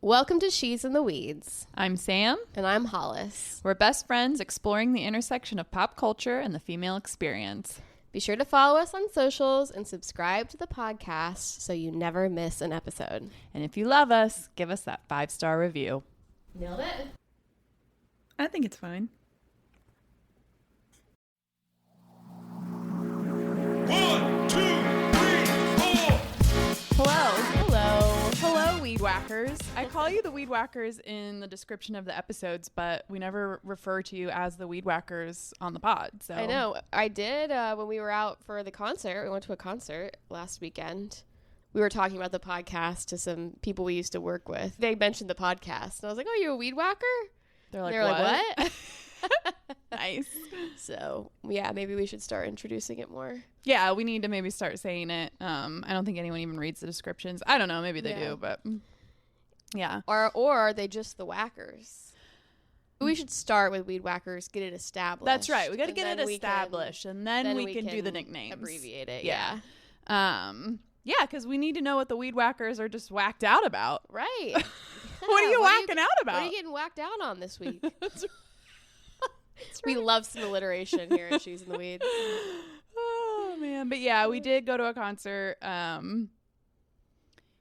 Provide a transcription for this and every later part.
Welcome to She's in the Weeds. I'm Sam. And I'm Hollis. We're best friends exploring the intersection of pop culture and the female experience. Be sure to follow us on socials and subscribe to the podcast so you never miss an episode. And if you love us, give us that 5-star review. Nailed it? I think it's fine. 1, 2, 3, 4. Hello, Weed Whackers. I call you the Weed Whackers in the description of the episodes, but we never refer to you as the Weed Whackers on the pod. So I know. I did when we were out for the concert. We went to a concert last weekend. We were talking about the podcast to some people we used to work with. They mentioned the podcast. And I was like, oh, you're a weed whacker? They're like, what? Nice. So, yeah, maybe we should start introducing it more. Yeah, we need to maybe start saying it. I don't think anyone even reads the descriptions. I don't know. Maybe they do, but yeah. Or are they just the whackers? We should start with weed whackers, get it established. That's right. We got to get it established, and then we can do the nicknames. Abbreviate it, yeah. Yeah, because we need to know what the weed whackers are just whacked out about. Right. What are you whacking out about? What are you getting whacked out on this week? That's We love some alliteration here in She's in the Weeds. Oh, man. But yeah, we did go to a concert. It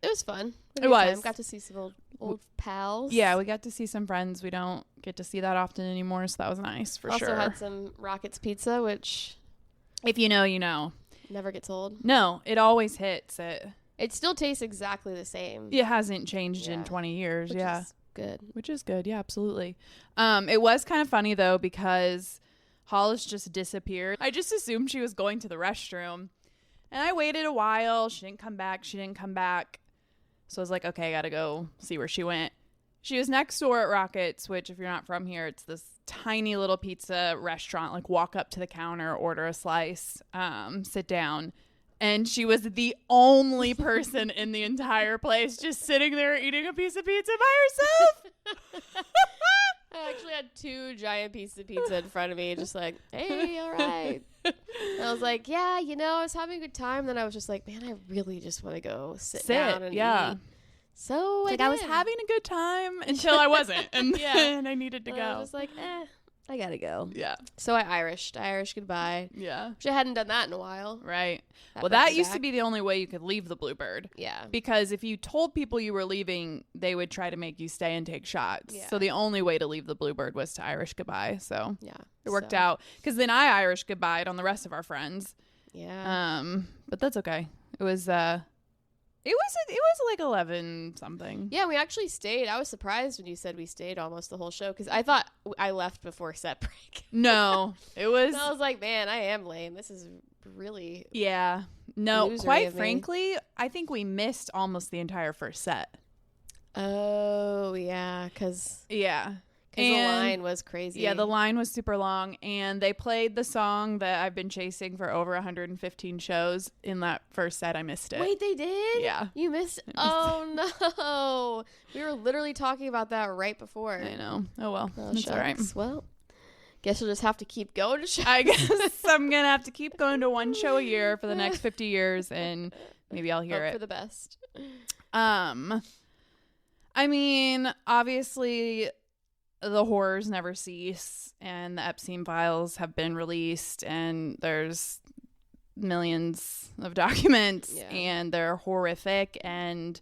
was fun. It was. Got to see some old pals. Yeah, we got to see some friends we don't get to see that often anymore, so that was nice for sure. Also had some Rockets pizza, which... If you know, you know. Never gets old. No, it always hits. It still tastes exactly the same. It hasn't changed in 20 years, which is good. Which is good, yeah, absolutely. It was kind of funny, though, because Hollis just disappeared. I just assumed she was going to the restroom, and I waited a while. She didn't come back. So I was like, okay, I gotta go see where she went. She was next door at Rockets, which, if you're not from here, it's this tiny little pizza restaurant. Like, walk up to the counter, order a slice, sit down. And she was the only person in the entire place just sitting there eating a piece of pizza by herself. I actually had 2 giant pieces of pizza in front of me, just like, hey, all right. And I was like, yeah, I was having a good time. Then I was just like, man, I really just want to go sit down and eat. So I was having a good time until I wasn't. And then I needed to go. I was just like, I gotta go. Yeah. So I Irished goodbye. Yeah. Which I hadn't done that in a while. Right. Well, that used to be the only way you could leave the Bluebird. Yeah. Because if you told people you were leaving, they would try to make you stay and take shots. Yeah. So the only way to leave the Bluebird was to Irish goodbye. So yeah, it worked out. Because then I Irish goodbye'd on the rest of our friends. Yeah. But that's okay. It was like 11 something. Yeah, we actually stayed. I was surprised when you said we stayed almost the whole show because I thought I left before set break. No, it was. I was like, man, I am lame. This is really. Yeah. No, quite frankly, I think we missed almost the entire first set. Oh, yeah. Because the line was crazy. Yeah, the line was super long, and they played the song that I've been chasing for over 115 shows. In that first set, I missed it. Wait, they did? Yeah. You missed it? Oh, no. We were literally talking about that right before. I know. Oh, well. That's all right. Well, guess you'll just have to keep going to shows. I guess I'm going to have to keep going to one show a year for the next 50 years, and maybe I'll hear it. For the best. I mean, obviously... the horrors never cease, and the Epstein files have been released, and there's millions of documents, and they're horrific, and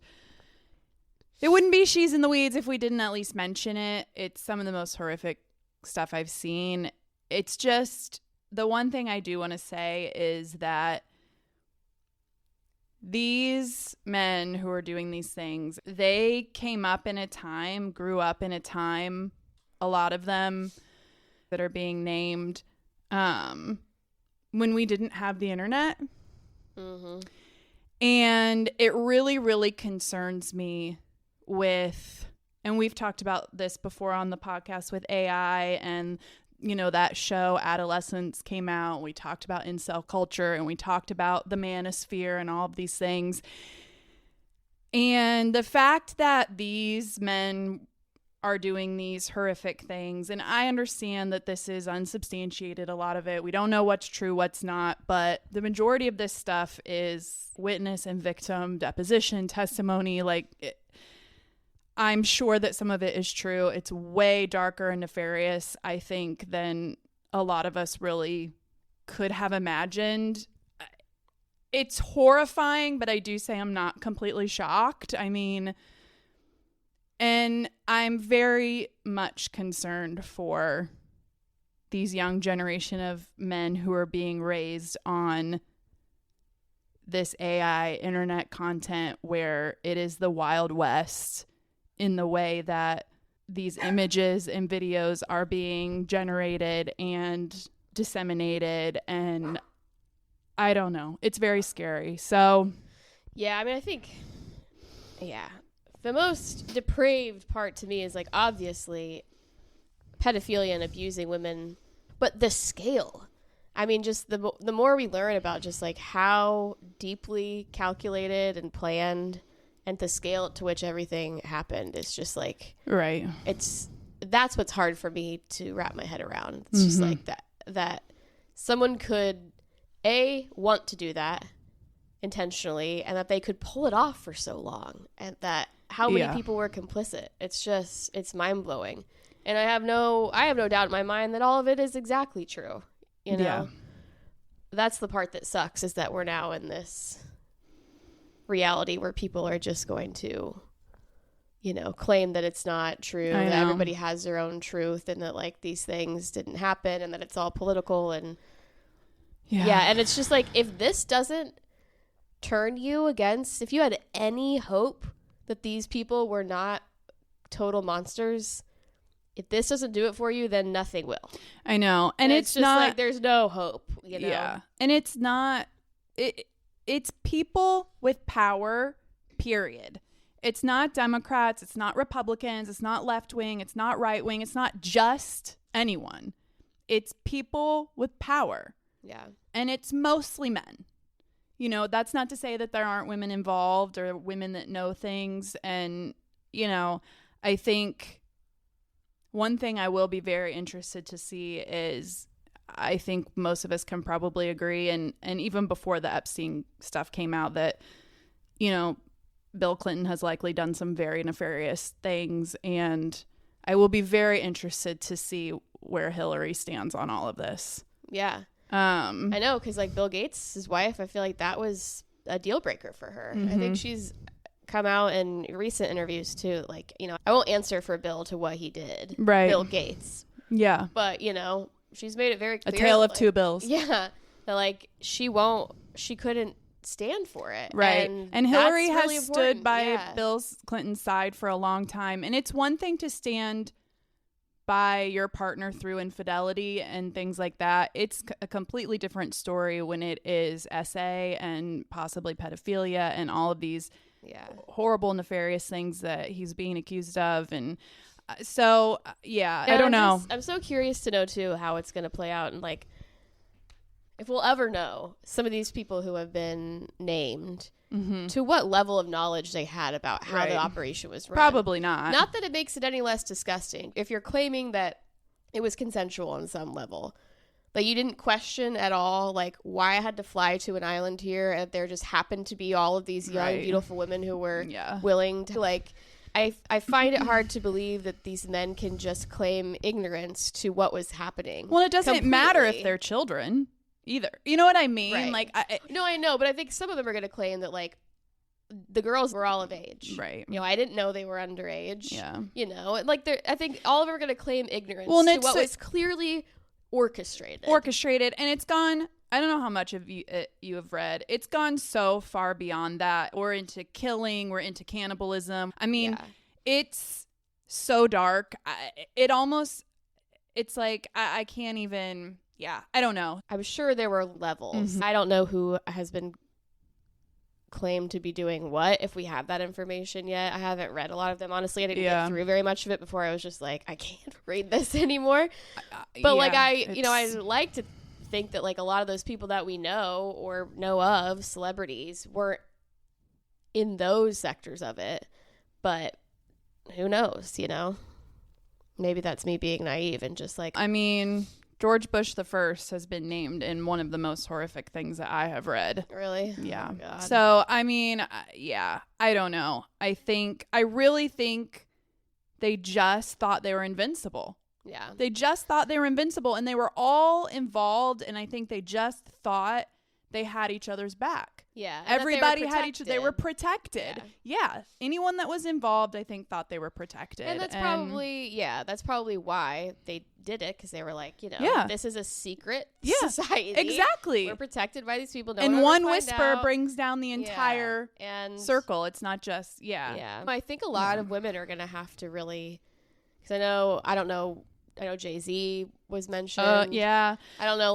it wouldn't be She's in the Weeds if we didn't at least mention it. It's some of the most horrific stuff I've seen. It's just, the one thing I do want to say is that these men who are doing these things, they grew up in a time, a lot of them that are being named, when we didn't have the internet. Mm-hmm. And it really, really concerns me and we've talked about this before on the podcast with AI and, that show Adolescence came out. We talked about incel culture, and we talked about the manosphere and all of these things. And the fact that these men are doing these horrific things, and I understand that this is unsubstantiated, a lot of it. We don't know what's true, what's not, but the majority of this stuff is witness and victim deposition testimony. I'm sure that some of it is true. It's way darker and nefarious, I think, than a lot of us really could have imagined. It's horrifying, but I do say I'm not completely shocked. I mean, and I'm very much concerned for these young generation of men who are being raised on this AI internet content where it is the Wild West in the way that these images and videos are being generated and disseminated. And I don't know. It's very scary. So, yeah, I mean, I think, the most depraved part to me is like, obviously, pedophilia and abusing women, but the scale. I mean, just the more we learn about just like how deeply calculated and planned and the scale to which everything happened is just like, right. That's what's hard for me to wrap my head around. It's just like that someone could want to do that intentionally, and that they could pull it off for so long, and that how many people were complicit. It's mind blowing. And I have no doubt in my mind that all of it is exactly true. You know, that's the part that sucks, is that we're now in this reality where people are just going to, you know, claim that it's not true, that everybody has their own truth, and that like these things didn't happen, and that it's all political. And and it's just like, if this doesn't turn you against, if you had any hope that these people were not total monsters, if this doesn't do it for you, then nothing will. I know. And it's just not like, there's no hope, you know? Yeah. And it's not, it's people with power, period. It's not Democrats. It's not Republicans. It's not left wing. It's not right wing. It's not just anyone. It's people with power. Yeah. And it's mostly men. You know, that's not to say that there aren't women involved or women that know things. And, you know, I think one thing I will be very interested to see is, I think most of us can probably agree, and even before the Epstein stuff came out, that, you know, Bill Clinton has likely done some very nefarious things, and I will be very interested to see where Hillary stands on all of this. Yeah. I know, because like Bill Gates, his wife, I feel like that was a deal breaker for her. I think she's come out in recent interviews too, like, you know, I won't answer for Bill to what he did. Right. Bill Gates. Yeah. But, you know, she's made it very clear. A tale of like, two Bills. Yeah. That like she couldn't stand for it. Right. And Hillary has really stood by yeah. Bill Clinton's side for a long time. And it's one thing to stand by your partner through infidelity and things like that. It's a completely different story when it is SA and possibly pedophilia and all of these horrible, nefarious things that he's being accused of. And so, I don't know. I'm so curious to know, too, how it's going to play out. And, like, if we'll ever know some of these people who have been named, to what level of knowledge they had about how the operation was run. Probably not. Not that it makes it any less disgusting. If you're claiming that it was consensual on some level, that you didn't question at all, like, why I had to fly to an island here and there just happened to be all of these young, beautiful women who were willing to, like, I find it hard to believe that these men can just claim ignorance to what was happening. Well, it doesn't matter if they're children either. You know what I mean? Right. Like, no, I know, but I think some of them are going to claim that, like, the girls were all of age. Right. You know, I didn't know they were underage. Yeah. You know, and like, I think all of them are going to claim ignorance to what was clearly orchestrated. And it's gone, I don't know how much of you have read. It's gone so far beyond that. We're into killing. We're into cannibalism. I mean, it's so dark. It's like, I can't even, I don't know. I'm sure there were levels. I don't know who has been claimed to be doing what, if we have that information yet. I haven't read a lot of them, honestly. I didn't get through very much of it before I was just like, I can't read this anymore. But like, I like to think that like a lot of those people that we know or know of, celebrities, weren't in those sectors of it. But who knows, you know? Maybe that's me being naive and just like, I mean, George Bush the First has been named in one of the most horrific things that I have read. Really? Yeah. Oh, God. So, I mean, yeah, I don't know. I really think they just thought they were invincible. Yeah. They just thought they were invincible, and they were all involved, and I think they just thought they had each other's back. Yeah. Everybody had each other. They were protected. Yeah. Anyone that was involved, I think, thought they were protected. And that's probably why they did it, because they were like, this is a secret society. Exactly. We're protected by these people. And one whisper brings down the entire circle. It's not just, Yeah. I think a lot of women are going to have to really, because I know Jay-Z was mentioned. Yeah. I don't know,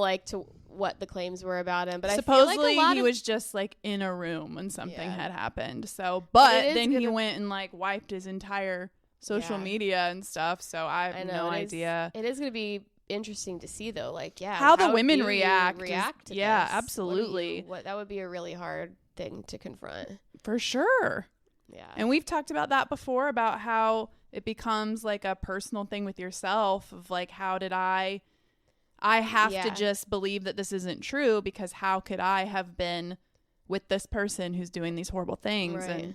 what the claims were about him, but supposedly I feel like he was just in a room when something had happened. So, but then he went and wiped his entire social media and stuff. So I have no idea. It is going to be interesting to see though, how the women react to this. Absolutely. That would be a really hard thing to confront. For sure. Yeah. And we've talked about that before, about how it becomes a personal thing with yourself of how did I have to just believe that this isn't true, because how could I have been with this person who's doing these horrible things? Right.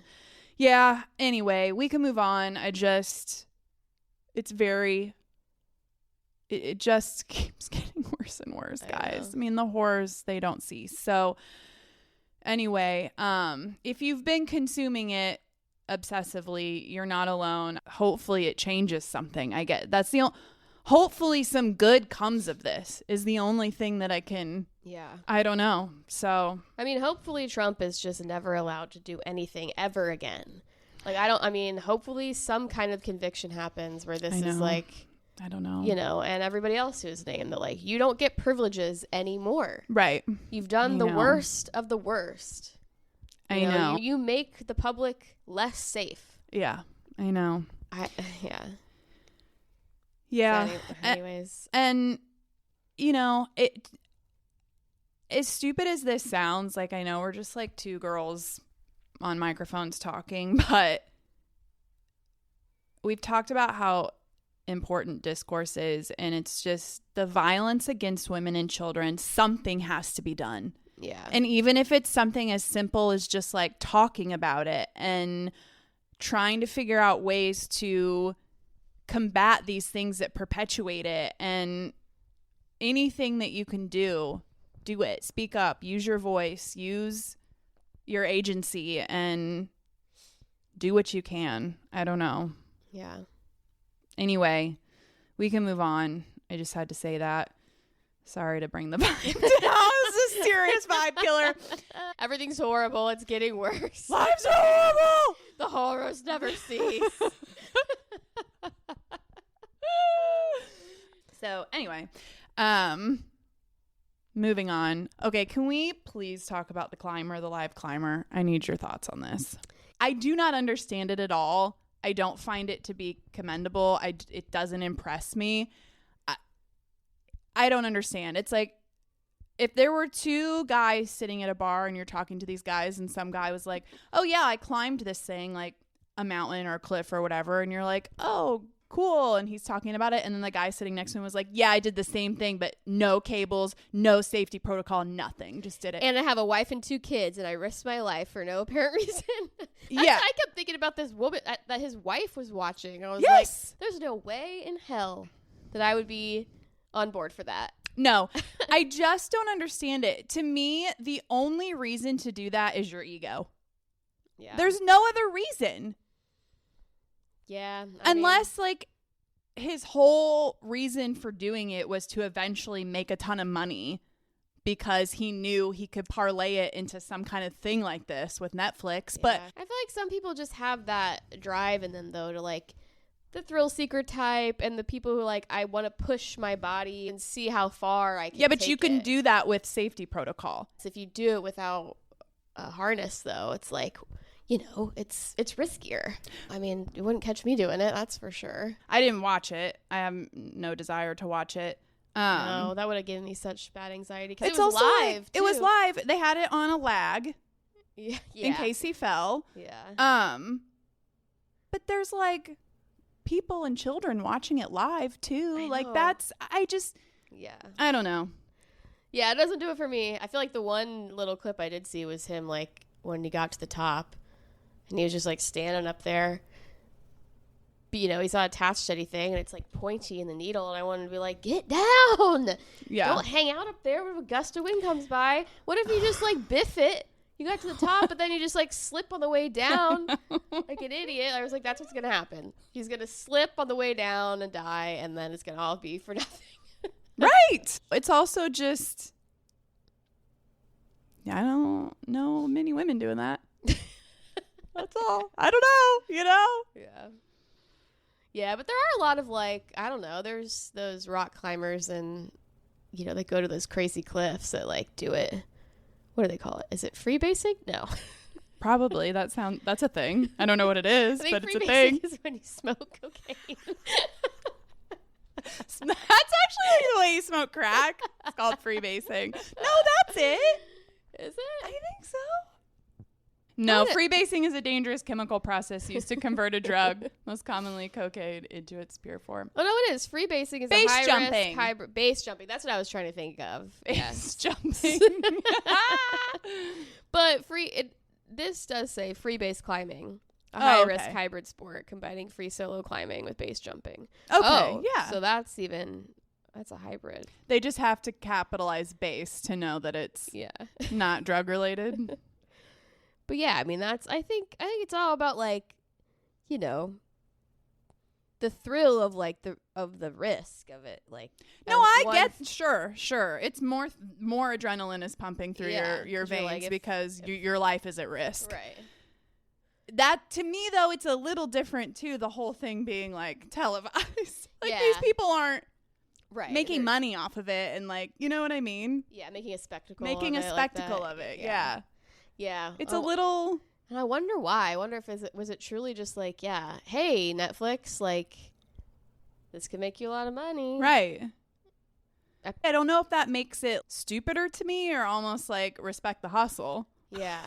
And anyway, we can move on. It just keeps getting worse and worse, guys. I mean, the horrors, they don't cease. So anyway, if you've been consuming it obsessively, you're not alone. Hopefully it changes something. Hopefully some good comes of this is the only thing that I don't know. So, I mean, hopefully Trump is just never allowed to do anything ever again. Hopefully some kind of conviction happens where this is I don't know. And everybody else who's named that you don't get privileges anymore. Right. You've done the worst of the worst. I know. You make the public less safe. Yeah, I know. Yeah. Yeah. So anyways. And, it, as stupid as this sounds, I know we're just two girls on microphones talking, but we've talked about how important discourse is, and it's just the violence against women and children. Something has to be done. Yeah. And even if it's something as simple as just talking about it and trying to figure out ways to combat these things that perpetuate it, and anything that you can do it. Speak up, use your voice, use your agency, and do what you can. I don't know. Yeah. Anyway, we can move on. I just had to say that. Sorry to bring the vibe down. It's a serious vibe killer. Everything's horrible. It's getting worse. Life's horrible. The horrors never cease. So anyway, moving on. Okay, can we please talk about the live climber? I need your thoughts on this. I do not understand it at all. I don't find it to be commendable. It doesn't impress me. I don't understand. It's if there were two guys sitting at a bar and you're talking to these guys, and some guy was like, oh yeah, I climbed this thing, a mountain or a cliff or whatever, and you're like, oh, cool, and he's talking about it, and then the guy sitting next to him was like, yeah, I did the same thing, but no cables, no safety protocol, nothing, just did it. And I have a wife and 2 kids, and I risked my life for no apparent reason. Yeah. I kept thinking about this woman that his wife was watching. I was like, there's no way in hell that I would be on board for that. No, I just don't understand it. To me, the only reason to do that is your ego. Yeah. There's no other reason. Yeah. Unless his whole reason for doing it was to eventually make a ton of money because he knew he could parlay it into some kind of thing like this with Netflix. Yeah. But I feel like some people just have that drive in them, though, to the thrill seeker type, and the people who I want to push my body and see how far I can. Yeah, but take you can it. do that with safety protocol. So if you do it without a harness, though, it's it's riskier. I mean, you wouldn't catch me doing it, that's for sure. I didn't watch it. I have no desire to watch it. No, that would have given me such bad anxiety because it's it was also live. It was live. They had it on a lag. Yeah. In case he fell. Yeah. But there's people and children watching it live too. I know. That's Yeah. I don't know. Yeah, it doesn't do it for me. I feel like the one little clip I did see was him, like, when he got to the top, and he was just, like, standing up there. But, you know, he's not attached to anything, and it's, like, pointy in the needle, and I wanted to be like, get down! Yeah. Don't hang out up there when a gust of wind comes by. What if you just, like, biff it? You got to the top, but then you just, like, slip on the way down like an idiot. I was like, that's what's going to happen. He's going to slip on the way down and die, and then it's going to all be for nothing. Right. It's also just, I don't know many women doing that. That's all. I don't know, you know? Yeah. Yeah, but there are a lot of, like, I don't know, there's those rock climbers and, you know, they go to those crazy cliffs that, like, do it. What do they call it? Is it freebasing? No. Probably. That's a thing. I don't know what it is, I think but it's a freebasing thing. is when you smoke cocaine. That's actually the way you smoke crack. It's called freebasing. No, that's it. Is it? I think so. No, freebasing is a dangerous chemical process used to convert a drug, most commonly cocaine, into its pure form. Oh, no, it is. Freebasing is Base a high jumping. risk hybrid. Base jumping. That's what I was trying to think of. Base jumping. But this does say free base climbing. A high risk hybrid sport combining free solo climbing with base jumping. Okay, yeah. So that's a hybrid. They just have to capitalize base to know that it's not drug related. But yeah, I mean, I think it's all about, like, you know, the thrill of, like, the risk of it. Like, no, I get, sure. It's more adrenaline is pumping through your veins, like, because your life is at risk. Right. That, to me, though, it's a little different too, the whole thing being, like, televised. Like, these people aren't making money off of it, and, like, you know what I mean? Yeah, making a spectacle of it. Yeah. Yeah. It's a little... And I wonder why. I wonder if was it truly just like, hey, Netflix, like, this could make you a lot of money. Right. I don't know if that makes it stupider to me or almost, like, respect the hustle. Yeah.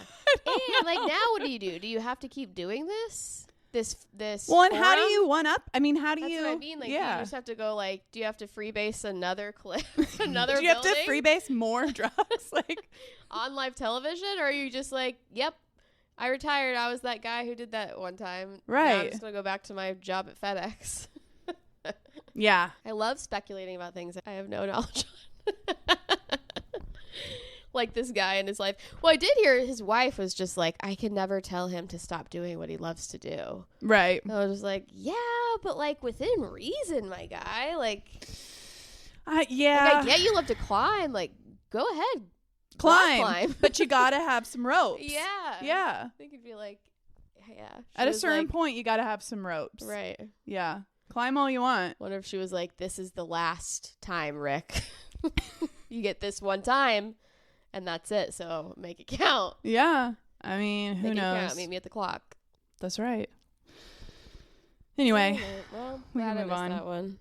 And, like, now what do? Do you have to keep doing this? This Well, and how do you one up? I mean, how do That's you... what I mean. Like, do you just have to go, like, do you have to freebase another clip? Another Do you have to freebase more drugs? Like, on live television? Or are you just like, yep, I retired. I was that guy who did that one time. Right. Now I'm just going to go back to my job at FedEx. Yeah. I love speculating about things I have no knowledge on. Like this guy in his life. Well, I did hear his wife was just like, I can never tell him to stop doing what he loves to do. Right. And I was just like, yeah, but, like, within reason, my guy. Like, yeah. Like, I get you love to climb. Like, go ahead. Climb. But you got to have some ropes. Yeah. Yeah. I think it'd be like, yeah. At a certain point, you got to have some ropes. Right. Yeah. Climb all you want. Wonder if she was like, this is the last time, Rick. You get this one time. And that's it. So make it count. Yeah. I mean, who knows? Count. Meet me at the clock. That's right. Anyway, well, we can move on. That one.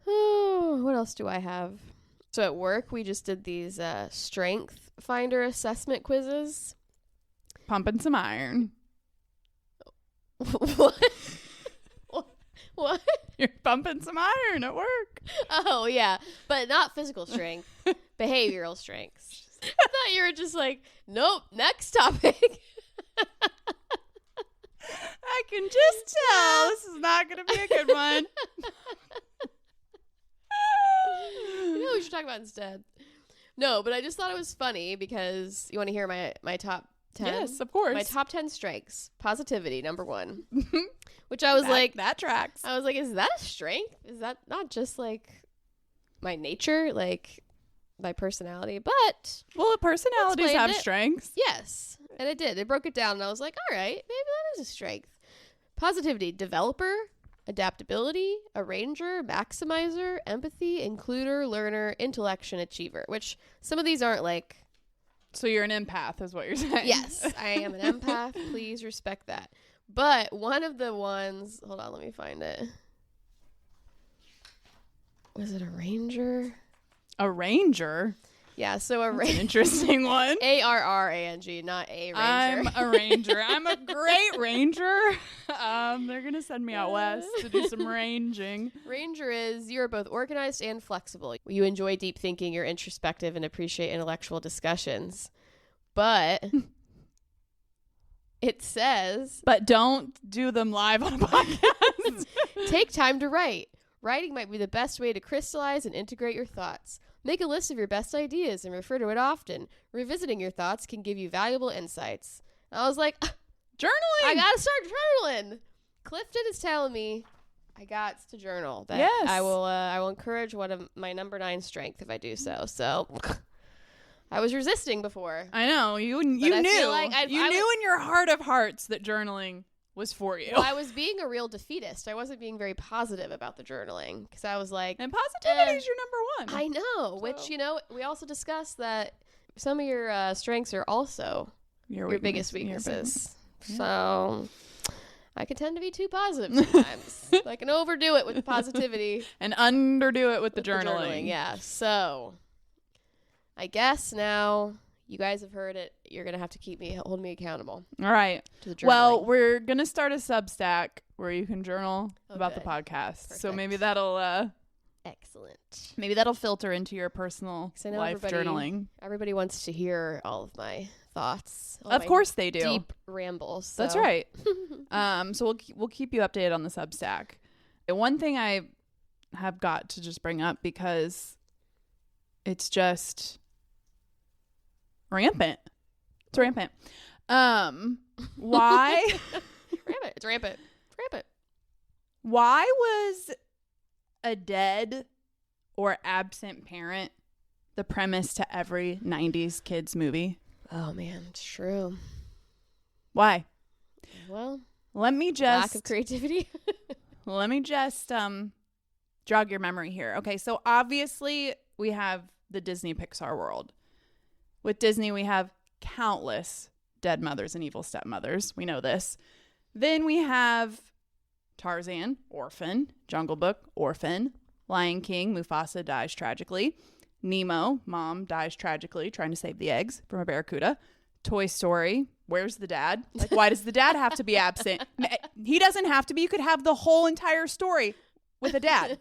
Oh, what else do I have? So at work, we just did these strength finder assessment quizzes. Pumping some iron. What? What? You're pumping some iron at work. Oh, yeah. But not physical strength. Behavioral strengths. I thought you were just like, nope, next topic. I can just tell this is not going to be a good one. You know what we should talk about instead? No, but I just thought it was funny because you want to hear my top 10? Yes, of course. My top 10 strengths. Positivity, number 1. Which I was like... That tracks. I was like, is that a strength? Is that not just, like, my nature? Like, my personality? But... Well, personalities have strengths. Yes. And it did. It broke it down, and I was like, all right, maybe that is a strength. Positivity. Developer. Adaptability, arranger, maximizer, empathy, includer, learner, intellection, achiever, which some of these aren't like... So you're an empath is what you're saying. Yes, I am an empath. Please respect that. But one of the ones... Hold on, let me find it. Was it arranger? Arranger? Yeah, so a That's an interesting one. ARRANG, not a ranger. I'm a ranger. I'm a great ranger. They're going to send me out west to do some ranging. Ranger is you're both organized and flexible. You enjoy deep thinking, you're introspective, and appreciate intellectual discussions. But it says... But don't do them live on a podcast. Take time to write. Writing might be the best way to crystallize and integrate your thoughts. Make a list of your best ideas and refer to it often. Revisiting your thoughts can give you valuable insights. And I was like, journaling. I gotta start journaling. Clifton is telling me I got to journal. That Yes. I will encourage one of my number 9 strength if I do so. So I was resisting before. I know. You knew. I feel like I knew in your heart of hearts that journaling was for you. Well, I was being a real defeatist. I wasn't being very positive about the journaling because I was like, and positivity is your number 1. I know, So. which, we also discussed that some of your strengths are also your biggest weaknesses. Yeah. So I can tend to be too positive sometimes. I can overdo it with the positivity. And underdo it with the journaling. Yeah. So I guess now you guys have heard it. You're going to have to hold me accountable. All right. To the journaling. Well, we're going to start a Substack where you can journal about the Okay. podcast. So Perfect. maybe that'll excellent. filter into your personal 'Cause I know life journaling. Everybody wants to hear all of my thoughts. Of course they do. Deep rambles. That's so. right. So we'll keep you updated on the Substack. And one thing I have got to just bring up because it's just rampant. It's rampant. Why? Rampant. It's rampant. It's rampant. Why was a dead or absent parent the premise to every 90s kids movie? Oh, man. It's true. Why? Well, Let me lack of just creativity. jog your memory here. Okay, so obviously we have the Disney Pixar world. With Disney, we have countless dead mothers and evil stepmothers. We know this. Then we have Tarzan, orphan. Jungle Book, orphan. Lion King, Mufasa dies tragically. Nemo, mom dies tragically trying to save the eggs from a barracuda. Toy Story, where's the dad? Like, why does the dad have to be absent? He doesn't have to be. You could have the whole entire story with a dad.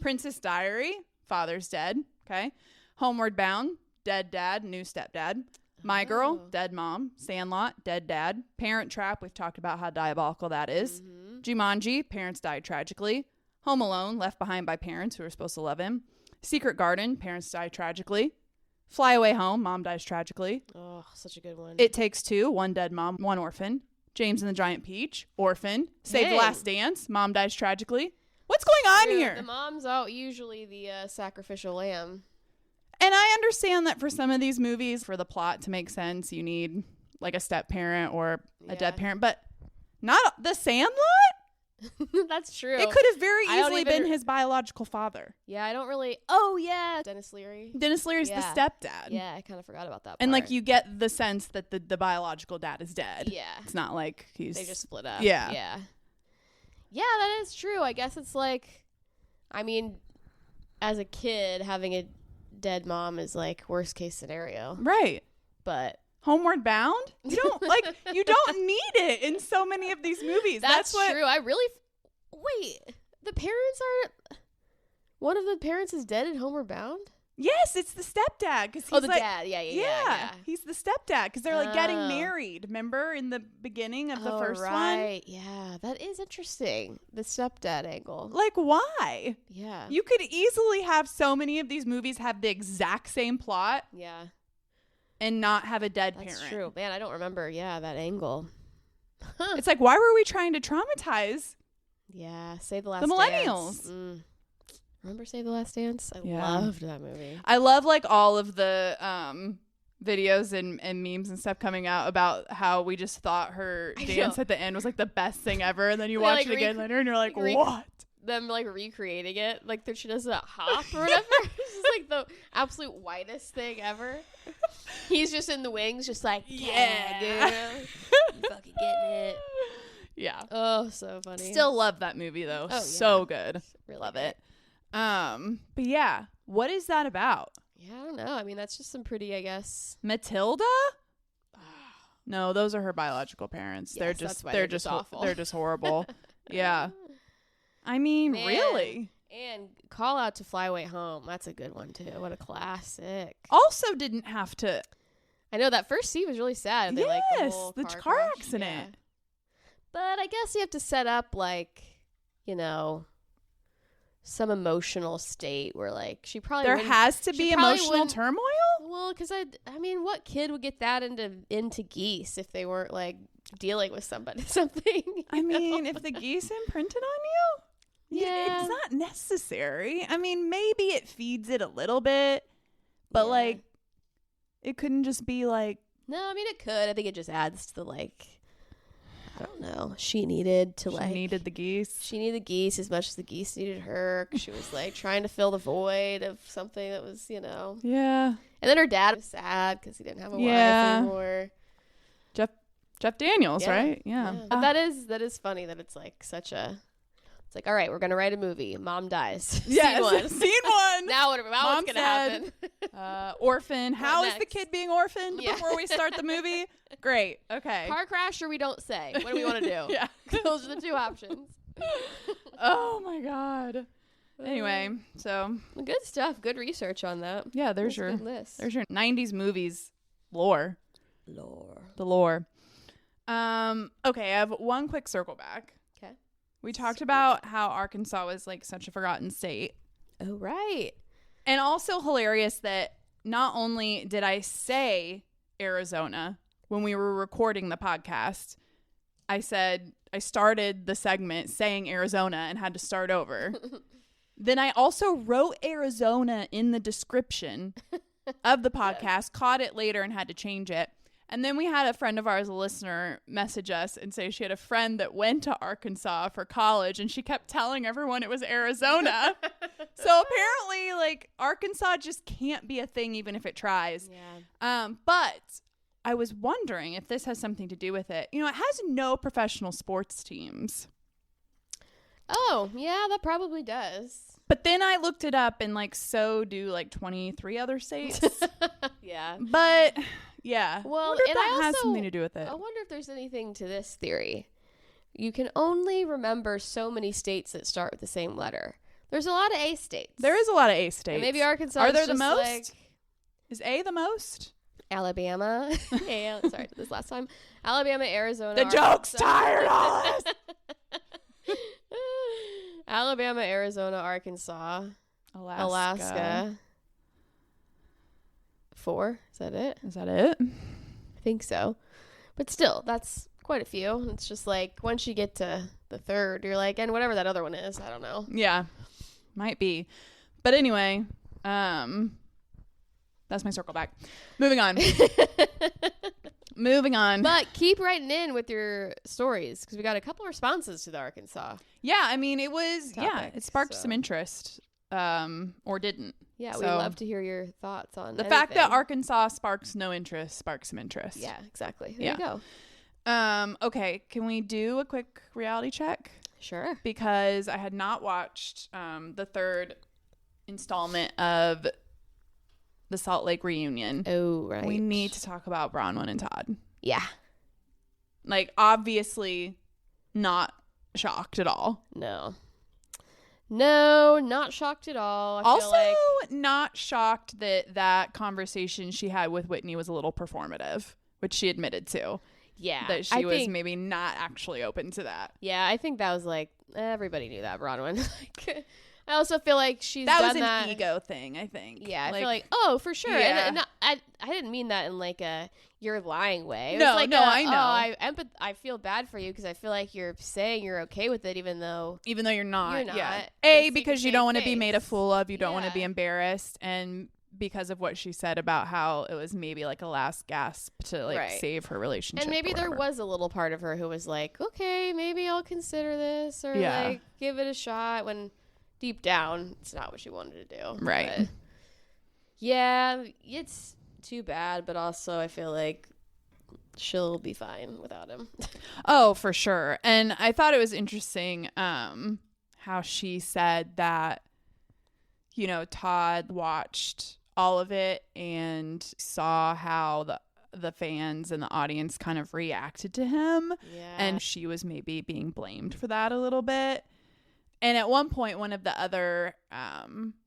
Princess Diary, father's dead. Okay. Homeward Bound, dead dad, new stepdad. My Girl, dead mom. Sandlot, dead dad. Parent Trap, we've talked about how diabolical that is. Jumanji, parents died tragically. Home Alone, left behind by parents who are supposed to love him. Secret Garden, parents die tragically. Fly Away Home, mom dies tragically. Oh, such a good one. It Takes Two, one dead mom, one orphan. James and the Giant Peach, orphan. Save the Dang. Last Dance, mom dies tragically. What's going on True. here? The mom's out usually the sacrificial lamb. And I understand that for some of these movies, for the plot to make sense, you need like a step parent or a dead parent, but not the Sandlot? That's true. It could have very I don't easily even- been his biological father. Yeah, I don't really. Oh, yeah. Dennis Leary. Dennis Leary's the Yeah. stepdad. Yeah, I kind of forgot about that. And like part. you get the sense that the biological dad is dead. Yeah. It's not like he's They just split up. Yeah. Yeah. Yeah, that is true. I guess it's like, I mean, as a kid, having a dead mom is like worst case scenario. right. But Homeward Bound? You don't you don't need it in so many of these movies. that's what true. I really. Wait, the parents are. One of the parents is dead in Homeward Bound? Yes, it's the stepdad because he's Oh, the like, dad. Yeah. he's the stepdad because they're like getting married. Remember in the beginning of the first one? Right. Yeah, that is interesting. The stepdad angle. Like, why? Yeah. You could easily have so many of these movies have the exact same plot Yeah. and not have a dead That's parent. true. Man, I don't remember. Yeah, that angle. Huh. It's like, why were we trying to traumatize Yeah. Save the Last the millennials? Dance. Remember Save the Last Dance? I Yeah. loved that movie. I love like all of the videos and memes and stuff coming out about how we just thought her I dance know. at the end was like the best thing ever, and then you They, watch like, it again later and you're like, what? Them like recreating it, like she does that hop or whatever. It's just like the absolute whitest thing ever. He's just in the wings, just like yeah, girl, you fucking getting it. Yeah. Oh, so funny. Still love that movie though. Oh, so yeah. good. Really Love great. it. But yeah, what is that about? Yeah, I don't know. I mean, that's just some pretty, I guess. Matilda? No, those are her biological parents. Yes, they're just awful. They're just horrible. Yeah. I mean, Man. Really? And Call Out to Fly Away Home. That's a good one, too. What a classic. Also didn't have to. I know that first scene was really sad. They, Yes, the car crash. accident. Yeah. But I guess you have to set up, some emotional state where, she probably There has to be emotional turmoil? Well, because what kid would get that into geese if they weren't, dealing with something? I mean, if the geese imprinted on you? Yeah. It's not necessary. I mean, maybe it feeds it a little bit, but, it couldn't just be, No, I mean, it could. I think it just adds to the, I don't know. She needed to She needed the geese. She needed the geese as much as the geese needed her. 'Cause she was trying to fill the void of something that was, Yeah. And then her dad was sad because he didn't have a wife anymore. Jeff Daniels, right? Yeah. But that is funny that it's such a. It's all right, we're gonna write a movie. Mom dies. Yes. Scene 1. Scene 1. Now what's gonna happen? Orphan. How is the next? kid being orphaned before we start the movie? Great. Okay. Car crash or we don't say. What do we want to do? Yeah. Those are the two options. Oh my God. Anyway, so Good stuff. Good research on that. yeah, That's a good list. there's your 90s movies lore. The lore. Okay, I have one quick circle back. Okay. We talked about how Arkansas was such a forgotten state. Oh, right. And also hilarious that not only did I say Arizona when we were recording the podcast, I started the segment saying Arizona and had to start over. Then I also wrote Arizona in the description of the podcast, caught it later and had to change it. And then we had a friend of ours, a listener, message us and say she had a friend that went to Arkansas for college and she kept telling everyone it was Arizona. So apparently, Arkansas just can't be a thing even if it tries. Yeah. But I was wondering if this has something to do with it. It has no professional sports teams. Oh, yeah, that probably does. But then I looked it up and so do 23 other states. Yeah. But yeah. Well, I wonder if and that I has also- something to do with it. I wonder if there's anything to this theory. You can only remember so many states that start with the same letter. There's a lot of A states. There is a lot of A states. And maybe Arkansas Are is there the just most? Is A the most? Alabama. Sorry, this last time. Alabama, Arizona. The joke's tired on us. Alabama, Arizona, Arkansas, Alaska. 4? Is that it? Is that it? I think so. But still, that's quite a few. It's just once you get to the third, you're and whatever that other one is, I don't know. Yeah. Might be. But anyway, that's my circle back. Moving on. But keep writing in with your stories because we got a couple responses to the Arkansas. Yeah, I mean, it was, topic, it sparked some interest, or didn't. Yeah, So, we'd love to hear your thoughts on the fact that Arkansas sparks no interest sparks some interest. Yeah, exactly. There you go. Okay, can we do a quick reality check? Sure. Because I had not watched the third installment of the Salt Lake reunion. Oh, right. We need to talk about Bronwyn and Todd. Yeah. Obviously not shocked at all. No, not shocked at all. I Also, feel not shocked that conversation she had with Whitney was a little performative, which she admitted to. Yeah. That she was maybe not actually open to that. Yeah, I think that was everybody knew that, Bronwyn. I also feel she's that done was an that. ego thing, I think. Yeah, I feel oh, for sure. Yeah. And I didn't mean that in a you're lying way. It No, was no, I know. I feel bad for you because I feel you're saying you're okay with it even though you're not. You're not. Yeah. Just Because see you the don't want to same be made a face. fool of. You don't want to Yeah. be embarrassed. And because of what she said about how it was maybe a last gasp to Right. save her relationship. And maybe or there whatever. was a little part of her who was okay, maybe I'll consider this or Yeah. give it a shot when deep down it's not what she wanted to do. Right. But yeah, it's too bad, but also I feel she'll be fine without him. Oh, for sure. And I thought it was interesting how she said that, Todd watched all of it and saw how the fans and the audience kind of reacted to him. Yeah. And she was maybe being blamed for that a little bit. And at one point, one of the other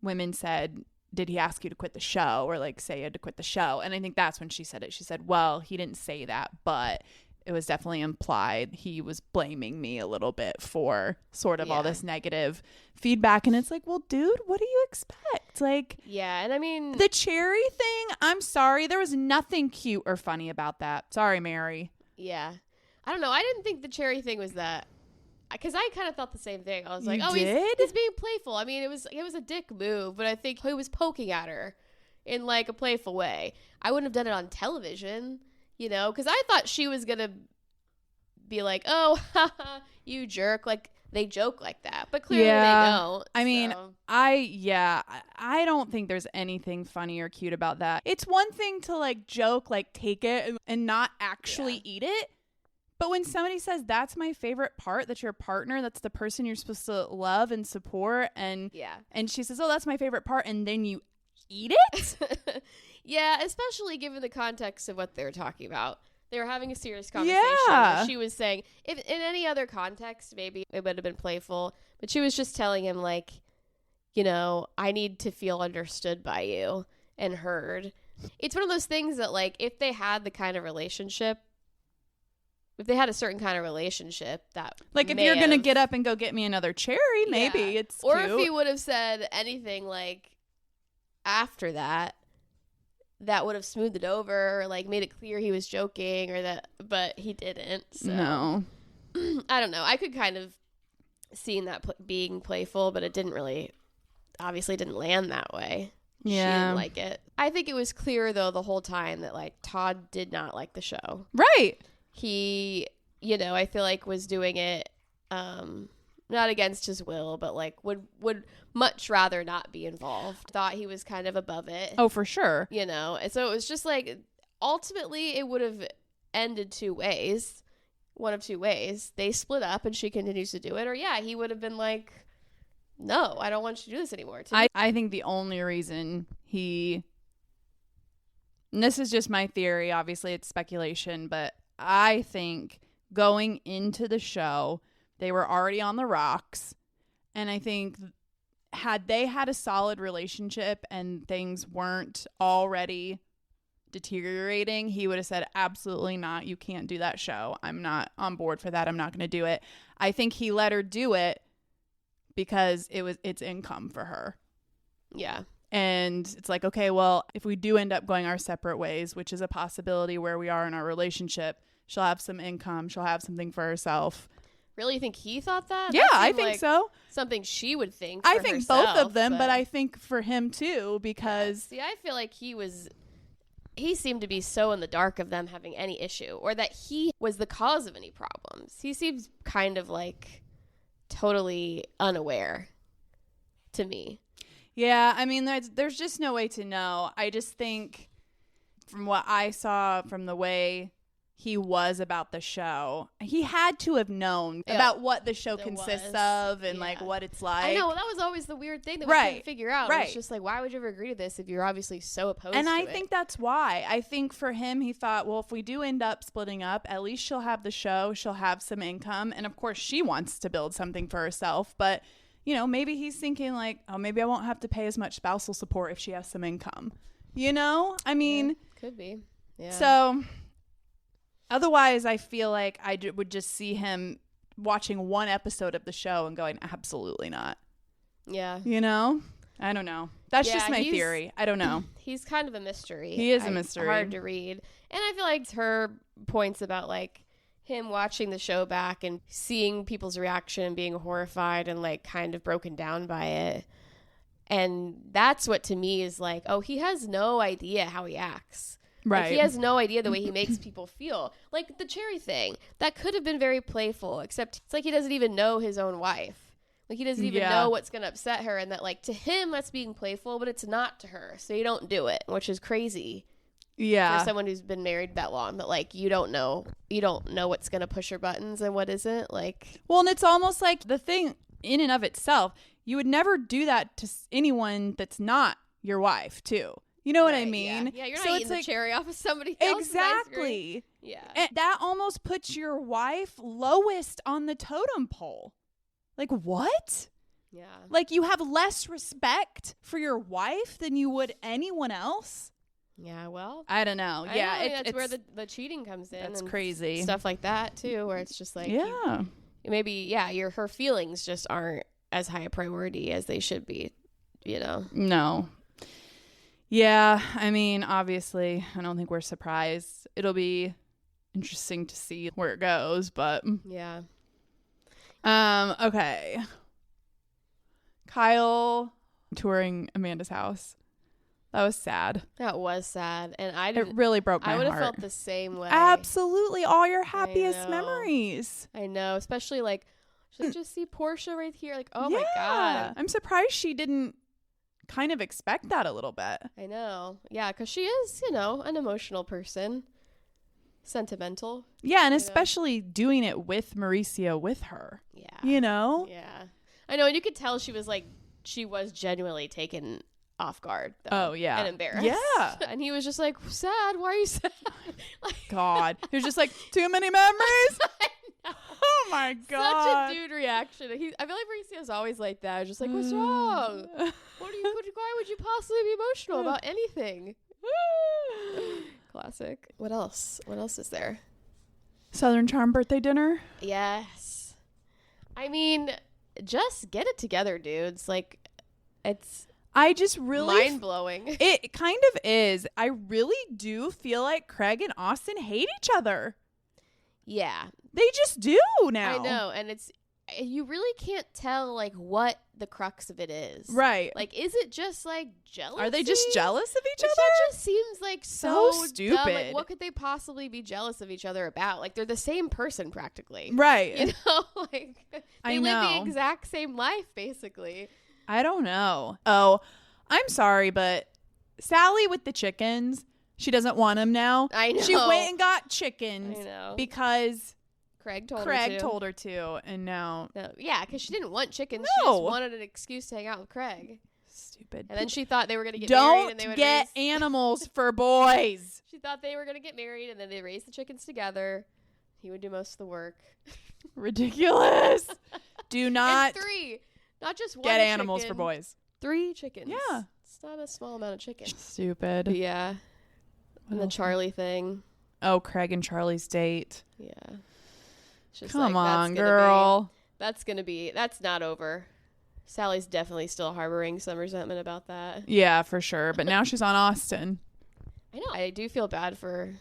women said, did he ask you to quit the show, or like say you had to quit the show? And I think that's when she said it. She said, well, he didn't say that, but it was definitely implied he was blaming me a little bit for sort of all this negative feedback. And it's like, well, dude, what do you expect? Like, yeah. And I mean, the cherry thing, I'm sorry. There was nothing cute or funny about that. Sorry, Mary. yeah. I don't know. I didn't think the cherry thing was that, because I kind of thought the same thing. I was like, You oh, did? he's being playful. I mean, it was a dick move, but I think he was poking at her in like a playful way. I wouldn't have done it on television, you know, because I thought she was going to be like, oh, haha, you jerk. Like, they joke like that, but clearly they don't. I mean, so. I don't think there's anything funny or cute about that. It's one thing to like joke, like take it and not actually eat it. But when somebody says that's my favorite part, that's your partner, that's the person you're supposed to love and support, and she says, oh, that's my favorite part, and then you eat it? Yeah, especially given the context of what they were talking about. They were having a serious conversation. Yeah. Where she was saying, if in any other context, maybe it would have been playful, but she was just telling him, like, you know, I need to feel understood by you and heard. It's one of those things that, like, if they had the kind of relationship, if they had a certain kind of relationship that, like, if you're going to get up and go get me another cherry, maybe it's or cute. if he would have said anything, like, after that would have smoothed it over, or, like, made it clear he was joking, or that, but he didn't. So. No. I don't know. I could kind of see that being playful, but it didn't really, obviously didn't land that way. Yeah. She didn't like it. I think it was clear, though, the whole time that, like, Todd did not like the show. Right. He, you know, I feel like was doing it not against his will, but like would much rather not be involved. Thought he was kind of above it. Oh, for sure. You know, and so it was just like, ultimately it would have ended two ways. One of two ways. They split up and she continues to do it, or he would have been like, no, I don't want you to do this anymore. I think the only reason and this is just my theory, obviously it's speculation, but I think going into the show, they were already on the rocks. And I think had they had a solid relationship and things weren't already deteriorating, he would have said, absolutely not. You can't do that show. I'm not on board for that. I'm not going to do it. I think he let her do it because it's income for her. Yeah. And it's like, okay, well, if we do end up going our separate ways, which is a possibility where we are in our relationship, she'll have some income. She'll have something for herself. Really? You think he thought that? Yeah, That I seemed think like so. Something she would think I for think herself, both of them, but I think for him too, because... See, I feel like he seemed to be so in the dark of them having any issue, or that he was the cause of any problems. He seems kind of like totally unaware to me. Yeah, I mean, there's just no way to know. I just think from what I saw, from the way he was about the show, he had to have known about what the show consists of and like what it's like. I know, that was always the weird thing that we couldn't figure out. Right. It's just like, why would you ever agree to this if you're obviously so opposed and to it? I think that's why. I think for him, he thought, well, if we do end up splitting up, at least she'll have the show, she'll have some income, and of course she wants to build something for herself, but you know, maybe he's thinking like, oh, maybe I won't have to pay as much spousal support if she has some income. You know? I mean... Could be. Yeah. So, otherwise, I feel like I would just see him watching one episode of the show and going, absolutely not. Yeah. You know? I don't know. That's just my theory. I don't know. He's kind of a mystery. He is a mystery. Hard to read. And I feel like her points about like him watching the show back and seeing people's reaction and being horrified and like kind of broken down by it. And that's what to me is like, oh, he has no idea how he acts. Right. Like, he has no idea the way he makes people feel. Like the cherry thing, that could have been very playful, except it's like he doesn't even know his own wife. Like he doesn't even know what's going to upset her, and that like to him that's being playful, but it's not to her. So you don't do it, which is crazy. Yeah. For someone who's been married that long, but like you don't know what's going to push her buttons and what isn't. Like, well, and it's almost like the thing in and of itself, you would never do that to anyone that's not your wife too. You know what I Right, mean? Yeah, you're So not it's eating the like- cherry off of somebody else's ice cream. Exactly. Yeah. And that almost puts your wife lowest on the totem pole. Like, what? Yeah. Like, you have less respect for your wife than you would anyone else? Yeah, well. I don't know. That's where the cheating comes in. That's and crazy. Stuff like that, too, where it's just like, maybe, her feelings just aren't as high a priority as they should be, No. Yeah, I mean, obviously, I don't think we're surprised. It'll be interesting to see where it goes, but Yeah. Okay. Kyle touring Amanda's house. That was sad. That was sad. And It really broke my I would heart. have felt the same way. Absolutely. All your happiest know. memories. I know. Especially like, should I just see Portia right here? Like, oh my God. I'm surprised she didn't kind of expect that a little bit. I know. Yeah, because she is, an emotional person. Sentimental. Yeah, and especially doing it with Mauricio with her. Yeah. Yeah. I know. And you could tell she was genuinely taken off guard. Though, Oh, yeah. And embarrassed. Yeah. And he was just like, sad. Why are you sad? God. He was just like, too many memories. Oh my God. Such a dude reaction. I feel like Mauricio's always like that. Just like, what's wrong? Why would you possibly be emotional about anything? Classic. What else? What else is there? Southern Charm birthday dinner. Yes. I mean, just get it together, dudes. Like, it's I just really mind blowing. It kind of is. I really do feel like Craig and Austin hate each other. Yeah. They just do now. I know. And you really can't tell like what the crux of it is. Right. Like, is it just like jealousy? Are they just jealous of each Which other? that just seems like so stupid. dumb. Like, what could they possibly be jealous of each other about? Like, they're the same person practically. Right. Like I they live the know. exact same life basically. I don't know. Oh, I'm sorry, but Sally with the chickens, she doesn't want them now. I know. She went and got chickens I know. because Craig told her to, and now No, yeah, because she didn't want chickens. No. She just wanted an excuse to hang out with Craig. stupid. And then she thought they were going to get married. And they Don't would get raise, animals for boys. She thought they were going to get married, and then they raised the chickens together. He would do most of the work. Ridiculous. Do not And 3, not just one. get animals for chicken, boys. 3 chickens. Yeah. It's not a small amount of chicken. Stupid. Yeah. And the Charlie thing. Oh, Craig and Charlie's date. Yeah. It's just Come like, on, girl. That's not over. Sally's definitely still harboring some resentment about that. Yeah, for sure. But now she's on Austin. I know. I do feel bad for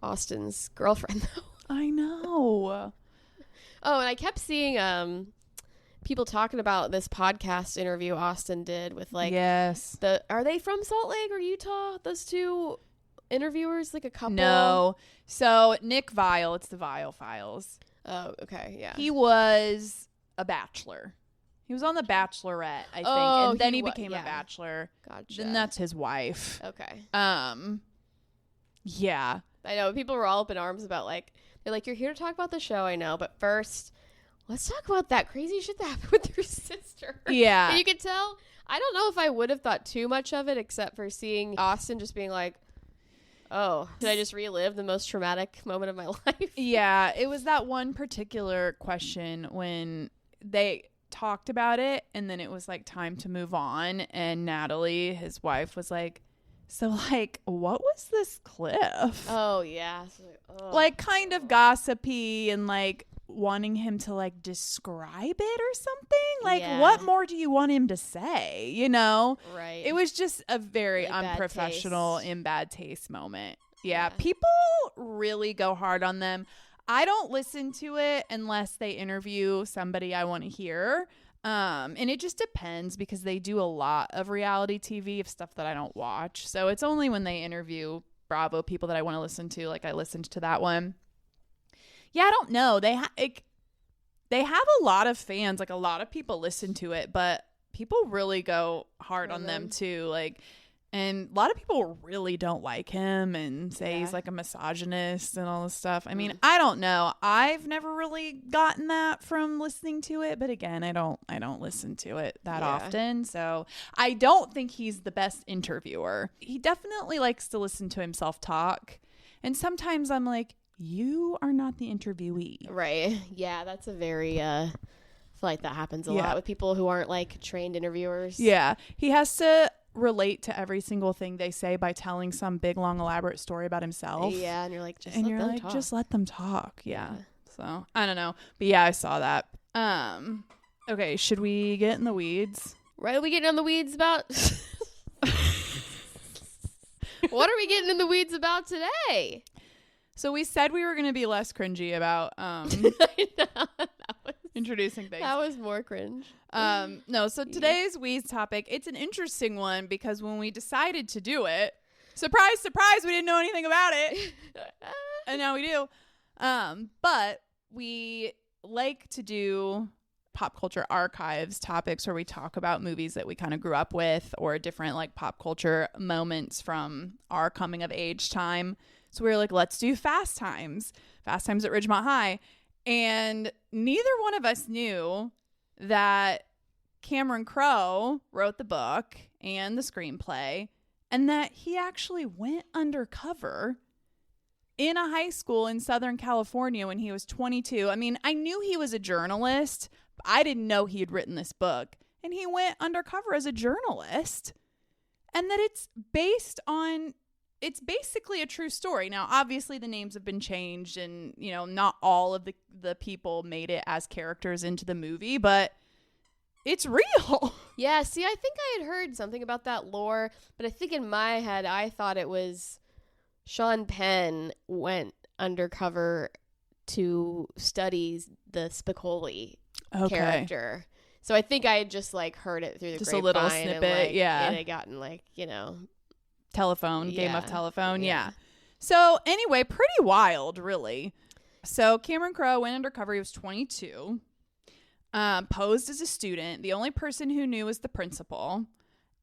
Austin's girlfriend, though. I know. Oh, and I kept seeing people talking about this podcast interview Austin did with like yes. are they from Salt Lake or Utah? Those 2 interviewers, like a couple. No. So Nick Vile, it's the Vile Files. Oh, okay, yeah. He was a bachelor. He was on The Bachelorette, I think, Oh, and then he he became yeah. a bachelor. Gotcha. Then that's his wife. Okay. Yeah. I know people were all up in arms about like they're like, you're here to talk about the show, I know, but first let's talk about that crazy shit that happened with your sister. Yeah. And you could tell. I don't know if I would have thought too much of it, except for seeing Austin just being like, oh, did I just relive the most traumatic moment of my life? Yeah, it was that one particular question when they talked about it and then it was like time to move on, and Natalie, his wife, was like, so like, what was this cliff? Oh, yeah. Like kind of gossipy and like wanting him to like describe it or something. Like, Yeah. what more do you want him to say? You know? Right. It was just a very Really bad unprofessional, taste. in bad taste moment. Yeah, Yeah. people really go hard on them. I don't listen to it unless they interview somebody I want to hear. And it just depends because they do a lot of reality TV of stuff that I don't watch. So it's only when they interview Bravo people that I want to listen to. Like I listened to that one. Yeah, I don't know. They have a lot of fans. Like a lot of people listen to it, but people really go hard on them too. Like And a lot of people really don't like him and say he's Yeah. like a misogynist and all this stuff. I mean, I don't know. I've never really gotten that from listening to it, but again, I don't listen to it that often. So I don't think he's the best interviewer. He definitely likes to listen to himself talk. And sometimes I'm like, you are not the interviewee. Right. Yeah, that's a very I feel like that happens a lot with people who aren't like trained interviewers. Yeah. He has to relate to every single thing they say by telling some big long elaborate story about himself. Yeah, and you're like, just let them talk. Yeah. So I don't know. But yeah, I saw that. Okay, should we get in the weeds? Right, are we getting in the weeds about what are we getting in the weeds about today? So we said we were going to be less cringy about I know. introducing things. That was more cringe. No, so today's weeds topic, it's an interesting one because when we decided to do it, surprise, surprise, we didn't know anything about it. And now we do. But we like to do pop culture archives topics where we talk about movies that we kind of grew up with or different like pop culture moments from our coming of age time. So we were like, let's do Fast Times at Ridgemont High. And neither one of us knew that Cameron Crowe wrote the book and the screenplay, and that he actually went undercover in a high school in Southern California when he was 22. I mean, I knew he was a journalist, but I didn't know he had written this book. And he went undercover as a journalist, and that it's basically a true story. Now, obviously, the names have been changed and, you know, not all of the people made it as characters into the movie, but it's real. Yeah, see, I think I had heard something about that lore, but I think in my head, I thought it was Sean Penn went undercover to study the Spicoli character. So I think I had just, like, heard it through the just grapevine. A little snippet, and, like, yeah. It had gotten, like, you know... Game of telephone. Yeah. So anyway, pretty wild, really. So Cameron Crowe went undercover. He was 22, posed as a student. The only person who knew was the principal.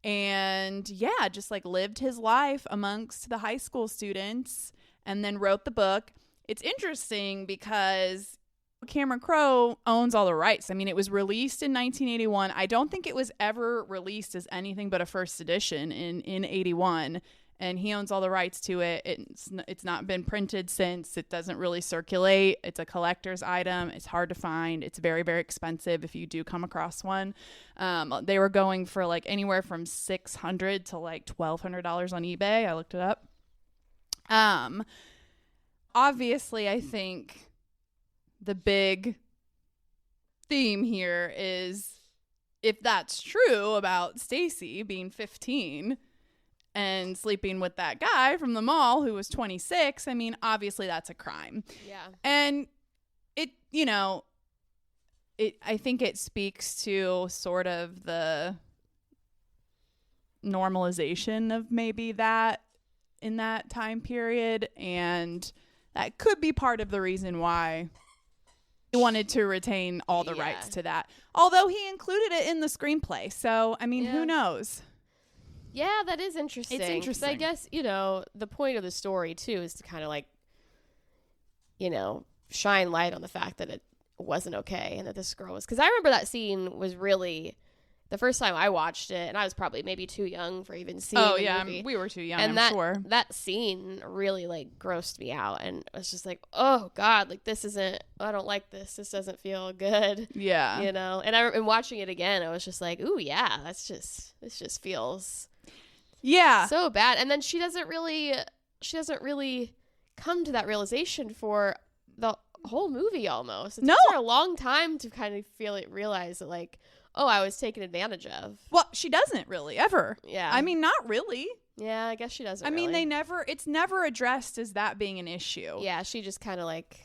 And yeah, just like lived his life amongst the high school students and then wrote the book. It's interesting because Cameron Crowe owns all the rights. I mean, it was released in 1981. I don't think it was ever released as anything but a first edition in 81. And he owns all the rights to it. It's not been printed since. It doesn't really circulate. It's a collector's item. It's hard to find. It's very, very expensive if you do come across one. They were going for like anywhere from $600 to like $1,200 on eBay. I looked it up. Obviously, I think the big theme here is if that's true about Stacy being 15 and sleeping with that guy from the mall who was 26, I mean, obviously that's a crime. Yeah. And it, you know, I think it speaks to sort of the normalization of maybe that in that time period. And that could be part of the reason why he wanted to retain all the rights to that. Although he included it in the screenplay. So, I mean, who knows? Yeah, that is interesting. It's interesting. I guess, you know, the point of the story, too, is to kind of like, you know, shine light on the fact that it wasn't okay and that this girl was. Because I remember that scene was really the first time I watched it, and I was probably maybe too young for even seeing the movie. We were too young, and I'm sure. That scene really, like, grossed me out. And I was just like, oh, God, like, I don't like this. This doesn't feel good. Yeah. You know? And watching it again, I was just like, ooh, yeah, this just feels so bad. And then she doesn't really come to that realization for the whole movie almost. It took her a long time to kind of realize that, like, oh, I was taken advantage of. Well, she doesn't really ever. Yeah. I mean, not really. Yeah, I guess she doesn't. I mean, it's never addressed as that being an issue. Yeah, she just kind of like.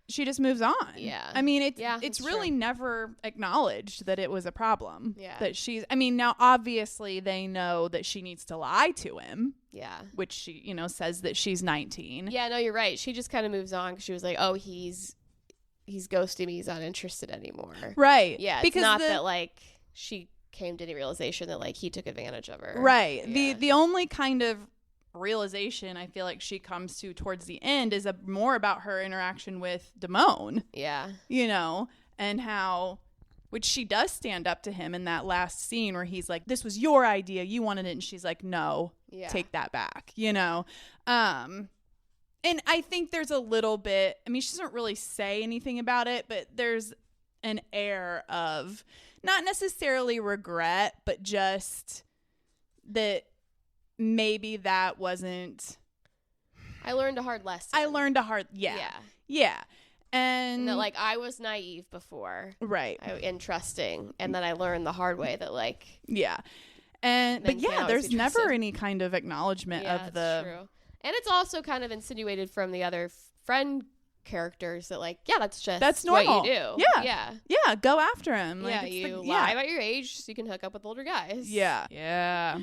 She just moves on. Yeah. I mean, it's really never acknowledged that it was a problem. Yeah. Now obviously they know that she needs to lie to him. Yeah. Which she, you know, says that she's 19. Yeah, no, you're right. She just kind of moves on because she was like, oh, he's ghosting me. He's not interested anymore. Right. Yeah. Because it's not that like she came to any realization that like he took advantage of her. Right. Yeah. The only kind of realization I feel like she comes to towards the end is more about her interaction with Damone. Yeah. You know, and how, which she does stand up to him in that last scene where he's like, this was your idea, you wanted it, and she's like, no, take that back, you know. And I think there's a little bit, I mean, she doesn't really say anything about it, but there's an air of not necessarily regret, but just that maybe that wasn't. I learned a hard lesson. Yeah. And that, like, I was naive before. Right. And trusting. And then I learned the hard way that, like. Yeah. But yeah, there's never any kind of acknowledgement of the. True. And it's also kind of insinuated from the other friend characters that, like, that's normal. What you do. Yeah. Go after him. Like, you lie about your age so you can hook up with older guys. Yeah.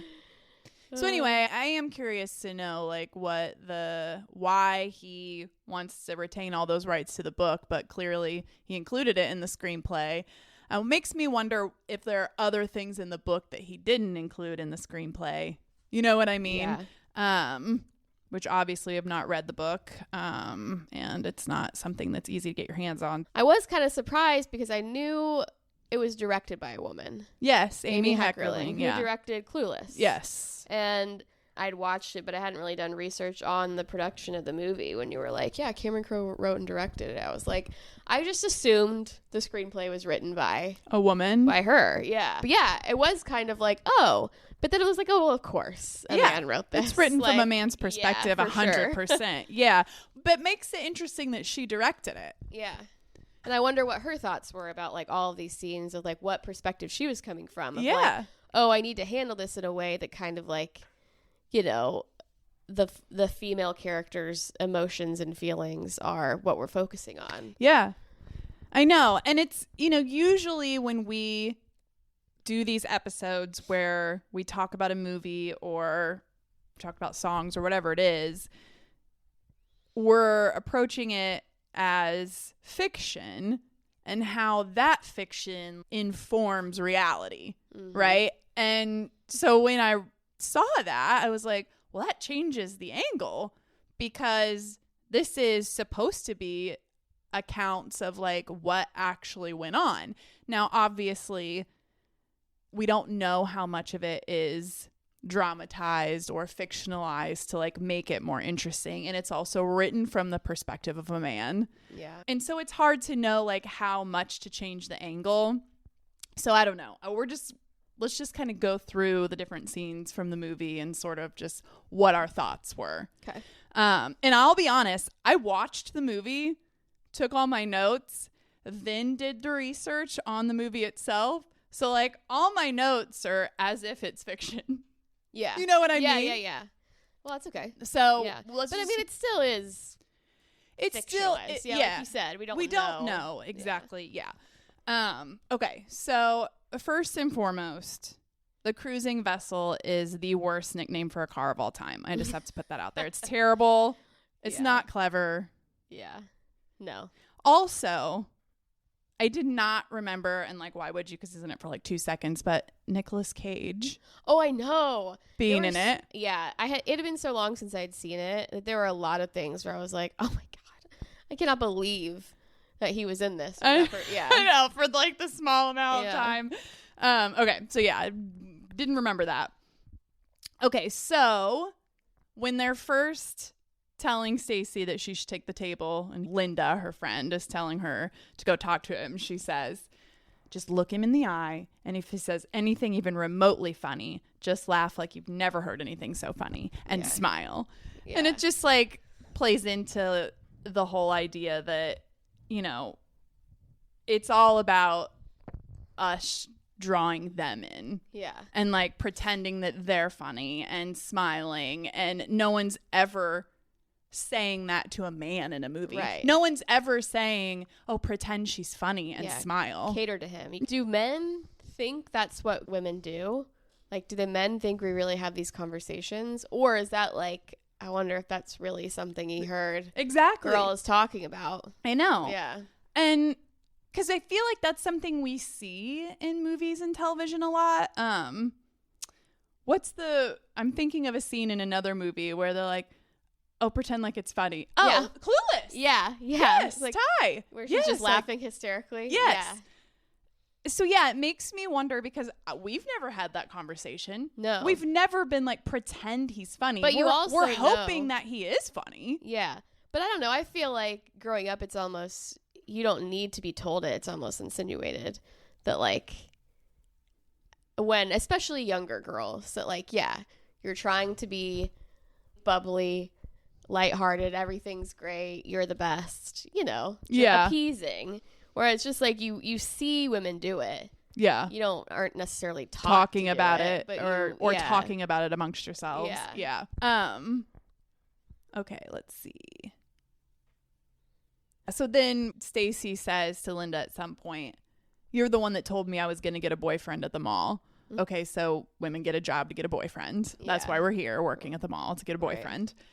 So anyway, I am curious to know, like, why he wants to retain all those rights to the book, but clearly he included it in the screenplay. It makes me wonder if there are other things in the book that he didn't include in the screenplay. You know what I mean? Yeah. Which obviously have not read the book, and it's not something that's easy to get your hands on. I was kind of surprised because I knew it was directed by a woman. Yes, Amy Heckerling, who directed Clueless. Yes. And I'd watched it, but I hadn't really done research on the production of the movie when you were like, yeah, Cameron Crowe wrote and directed it. I was like, I just assumed the screenplay was written by a woman. By her, yeah. But yeah, it was kind of like, oh. But then it was like, oh, well, of course, a man wrote this. It's written from a man's perspective, 100%. Sure. Yeah. But makes it interesting that she directed it. Yeah. And I wonder what her thoughts were about, like, all of these scenes of, like, what perspective she was coming from. Of, like, oh, I need to handle this in a way that kind of, like, you know, the female character's emotions and feelings are what we're focusing on. Yeah. I know. And it's, you know, usually when we do these episodes where we talk about a movie or talk about songs or whatever it is, we're approaching it as fiction and how that fiction informs reality, right? And so when I saw that, I was like, well, that changes the angle because this is supposed to be accounts of like what actually went on. Now, obviously, we don't know how much of it is dramatized or fictionalized to like make it more interesting, and it's also written from the perspective of a man. Yeah. And so it's hard to know like how much to change the angle. So I don't know. Let's just kind of go through the different scenes from the movie and sort of just what our thoughts were. Okay. And I'll be honest, I watched the movie, took all my notes, then did the research on the movie itself. So like all my notes are as if it's fiction. Yeah. You know what I mean? Yeah. Well, that's okay. So, yeah. But I mean, it still is. It's still, like you said, we don't know exactly. Yeah. Okay. So first and foremost, the cruising vessel is the worst nickname for a car of all time. I just have to put that out there. It's terrible. It's not clever. Yeah. No. Also, I did not remember, and like, why would you? Because he's in it for like 2 seconds. But Nicolas Cage. Oh, I know. Being in it. Yeah, it had been so long since I'd seen it that there were a lot of things where I was like, oh my god, I cannot believe that he was in this. I know, for like the small amount of time. Okay, so yeah, I didn't remember that. Okay, so when they're first telling Stacy that she should take the table, and Linda, her friend, is telling her to go talk to him, she says, just look him in the eye, and if he says anything even remotely funny, just laugh like you've never heard anything so funny and smile. Yeah. And it just like plays into the whole idea that, you know, it's all about us drawing them in. Yeah. And like pretending that they're funny and smiling, and no one's ever saying that to a man in a movie. Right. No one's ever saying, oh, pretend she's funny and smile. Cater to him. Do men think that's what women do? Like, do the men think we really have these conversations? Or is that like, I wonder if that's really something he heard exactly girl is talking about. I know. Yeah. And because I feel like that's something we see in movies and television a lot. I'm thinking of a scene in another movie where they're like, oh, pretend like it's funny. Oh, Yeah. Clueless. Yeah. Yes, It's like, Ty. where she's just laughing hysterically. Yes. So yeah, it makes me wonder because we've never had that conversation. No. We've never been like, pretend he's funny. But we're hoping that he is funny. Yeah. But I don't know. I feel like growing up, it's almost, you don't need to be told it. It's almost insinuated that like, when, especially younger girls, that like, yeah, you're trying to be bubbly, lighthearted, everything's great, you're the best, you know, Yeah. appeasing. Where it's just like you see women do it. Yeah. You aren't necessarily Talking about it but or talking about it amongst yourselves. Yeah. Yeah. Okay, let's see. So then Stacy says to Linda at some point, you're the one that told me I was going to get a boyfriend at the mall. Mm-hmm. Okay, so women get a job to get a boyfriend. Yeah. That's why we're here working at the mall, to get a boyfriend. Right.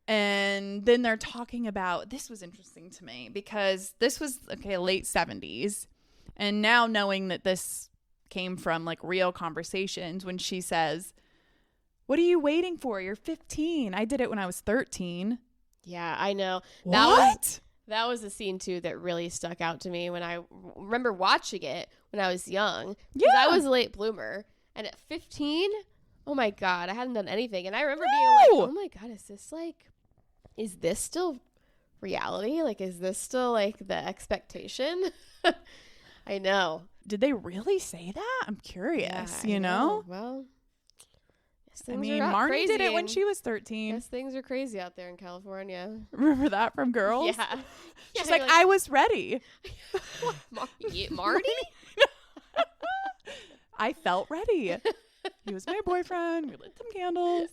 And then they're talking about, this was interesting to me because this was, late 70s. And now knowing that this came from like real conversations, when she says, what are you waiting for? You're 15. I did it when I was 13. Yeah, I know. What? That was a scene too that really stuck out to me when I remember watching it when I was young. Yeah. I was a late bloomer. And at 15, oh my God, I hadn't done anything. And I remember being like, oh my God, is this still reality? Like, is this still like the expectation? I know. Did they really say that? I'm curious, you know? Well, I mean, Marnie did it when she was 13. Yes, things are crazy out there in California. Remember that from Girls? Yeah. She's like, I was ready. Marty? I felt ready. He was my boyfriend. We lit some candles.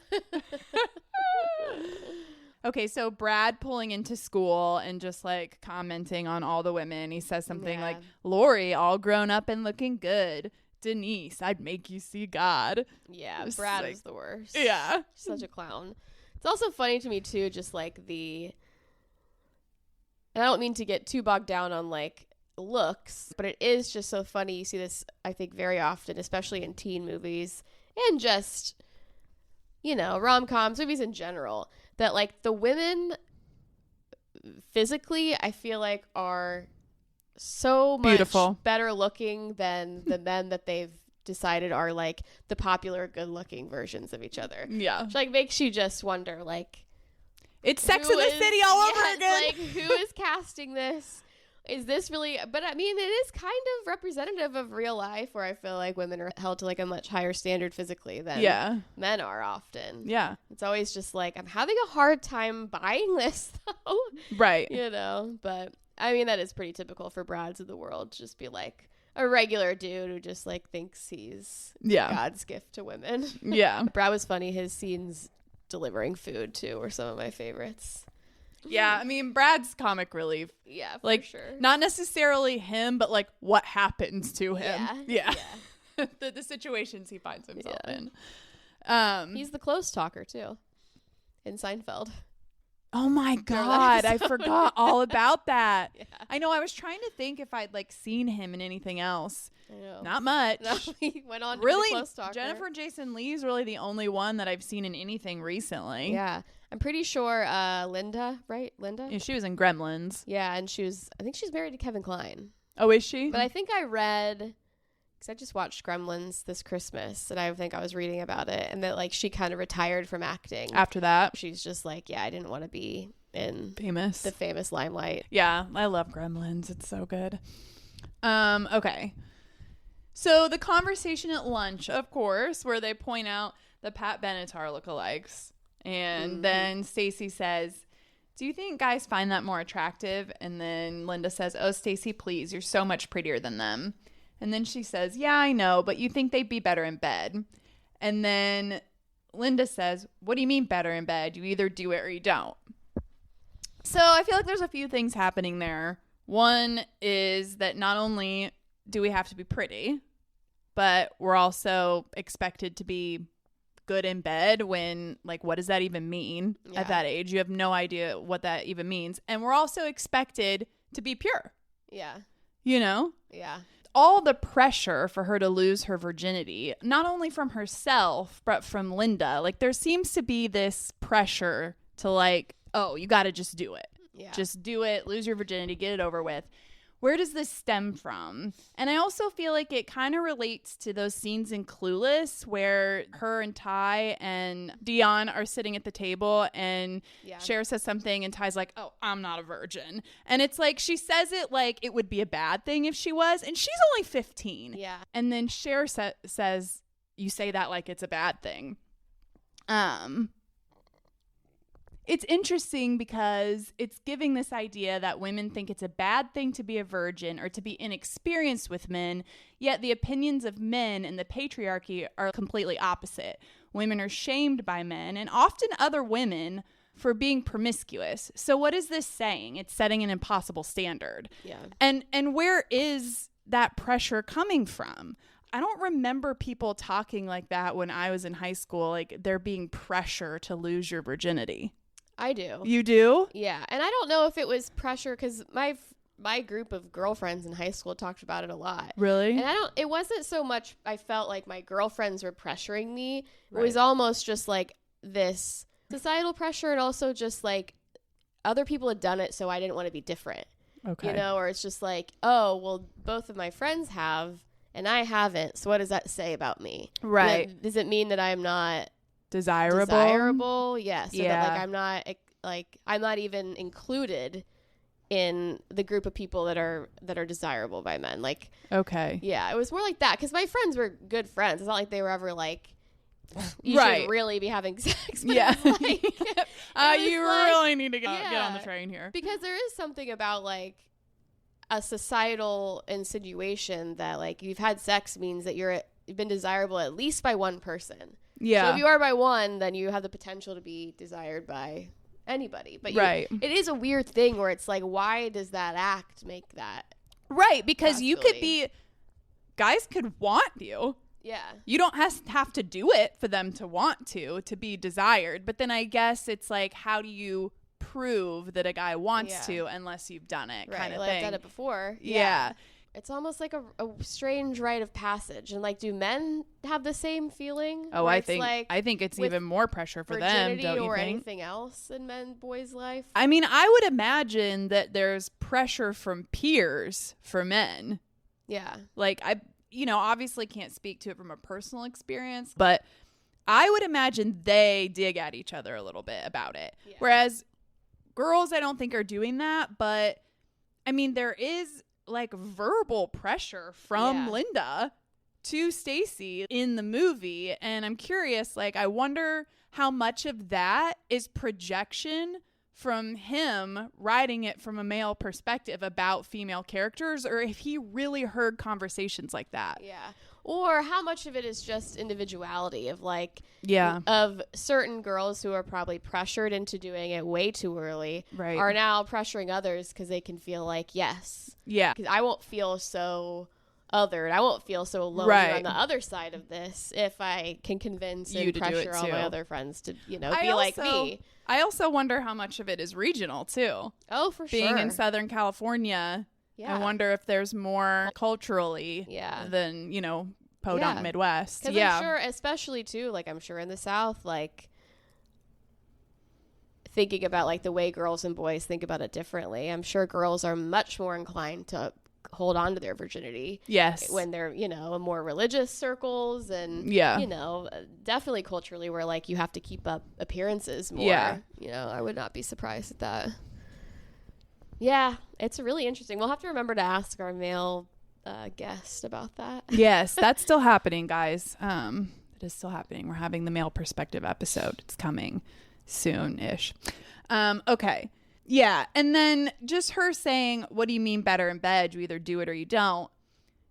Okay, so Brad pulling into school and just like commenting on all the women. He says something like, Lori, all grown up and looking good. Denise, I'd make you see God. Yeah, Brad is the worst. Yeah. Such a clown. It's also funny to me too, just like and I don't mean to get too bogged down on like looks, but it is just so funny. You see this, I think, very often, especially in teen movies and just, rom-coms, movies in general, that like the women physically, I feel like, are so much beautiful, better looking than the men that they've decided are like the popular good looking versions of each other. Yeah. Which like makes you just wonder, like, it's Sex in the City all over again. Like, who is casting this? Is this really, but I mean, it is kind of representative of real life where I feel like women are held to like a much higher standard physically than men are often. Yeah. It's always just like, I'm having a hard time buying this though. Right. But I mean, that is pretty typical for Brads of the world to just be like a regular dude who just like thinks he's God's gift to women. Yeah. Brad was funny. His scenes delivering food too were some of my favorites. Yeah, I mean, Brad's comic relief. Yeah, for like, sure. Not necessarily him, but like what happens to him. Yeah. the situations he finds himself in. He's the close talker too in Seinfeld. Oh my God, I forgot all about that. Yeah. I know, I was trying to think if I'd like seen him in anything else. I know. Not much. No, he went on to really, be the close talker. Jennifer Jason Leigh's really the only one that I've seen in anything recently. Yeah. I'm pretty sure Linda, right? Linda? Yeah, she was in Gremlins. Yeah, and I think she's married to Kevin Kline. Oh, is she? But I think I read, because I just watched Gremlins this Christmas, and I think I was reading about it, and that like she kind of retired from acting. After that? She's just like, I didn't want to be in the famous limelight. Yeah, I love Gremlins. It's so good. Okay. So the conversation at lunch, of course, where they point out the Pat Benatar lookalikes. And then Stacy says, do you think guys find that more attractive? And then Linda says, oh, Stacy, please, you're so much prettier than them. And then she says, yeah, I know, but you think they'd be better in bed. And then Linda says, what do you mean better in bed? You either do it or you don't. So I feel like there's a few things happening there. One is that not only do we have to be pretty, but we're also expected to be good in bed when, like, what does that even mean at that age? You have no idea what that even means. And we're also expected to be pure. Yeah. you know? Yeah. All the pressure for her to lose her virginity, not only from herself, but from Linda. Like, there seems to be this pressure to, like, oh, you got to just do it. Yeah. Just do it, lose your virginity, get it over with. Where does this stem from? And I also feel like it kind of relates to those scenes in Clueless where her and Ty and Dion are sitting at the table and Cher says something and Ty's like, oh, I'm not a virgin. And it's like she says it like it would be a bad thing if she was. And she's only 15. Yeah. And then Cher says, you say that like it's a bad thing. It's interesting because it's giving this idea that women think it's a bad thing to be a virgin or to be inexperienced with men, yet the opinions of men in the patriarchy are completely opposite. Women are shamed by men and often other women for being promiscuous. So what is this saying? It's setting an impossible standard. Yeah. And where is that pressure coming from? I don't remember people talking like that when I was in high school, like there being pressure to lose your virginity. I do. You do? Yeah. And I don't know if it was pressure because my group of girlfriends in high school talked about it a lot. Really? And it wasn't so much I felt like my girlfriends were pressuring me. Right. It was almost just like this societal pressure and also just like other people had done it, so I didn't want to be different. Okay. You know, or it's just like, oh, well, both of my friends have and I haven't. So what does that say about me? Right. Does it mean that I'm not desirable? Yes. So that like I'm not even included in the group of people that are desirable by men. Like, okay. Yeah, it was more like that because my friends were good friends. It's not like they were ever like, you right. should really be having sex. But yeah. It was like, you really need to get on the train here. Because there is something about like a societal insinuation that like you've had sex means that you've been desirable at least by one person. Yeah. So if you are by one, then you have the potential to be desired by anybody. But right. It is a weird thing where it's like, why does that act make that? Right. Because you could be, guys could want you. Yeah. You don't have to do it for them to want to be desired. But then I guess it's like, how do you prove that a guy wants to unless you've done it kind of thing? I've done it before. Yeah. It's almost like a strange rite of passage. And like, do men have the same feeling? Oh, I think it's even more pressure for them, don't you or think? Anything else in boys' life? I mean, I would imagine that there's pressure from peers for men. Yeah. Like, obviously can't speak to it from a personal experience, but I would imagine they dig at each other a little bit about it. Yeah. Whereas girls, I don't think are doing that, but I mean, there is like verbal pressure from Linda to Stacy in the movie. And I'm curious, like, I wonder how much of that is projection from him writing it from a male perspective about female characters, or if he really heard conversations like that. Yeah. Or how much of it is just individuality of like, of certain girls who are probably pressured into doing it way too early are now pressuring others because they can feel like, yes. Yeah. Because I won't feel so othered. I won't feel so alone on the other side of this if I can convince and pressure all my other friends to, be like me. I also wonder how much of it is regional too. Oh, for sure. Being in Southern California, I wonder if there's more culturally than, podunk Midwest. Because I'm sure, especially too, like I'm sure in the South, like thinking about like the way girls and boys think about it differently. I'm sure girls are much more inclined to hold on to their virginity. Yes. When they're, in more religious circles and, definitely culturally where like you have to keep up appearances more. Yeah. I would not be surprised at that. Yeah. It's really interesting. We'll have to remember to ask our male guest about that. Yes. That's still happening, guys. It is still happening. We're having the male perspective episode. It's coming soon-ish. Okay. Yeah, and then just her saying, what do you mean better in bed? You either do it or you don't.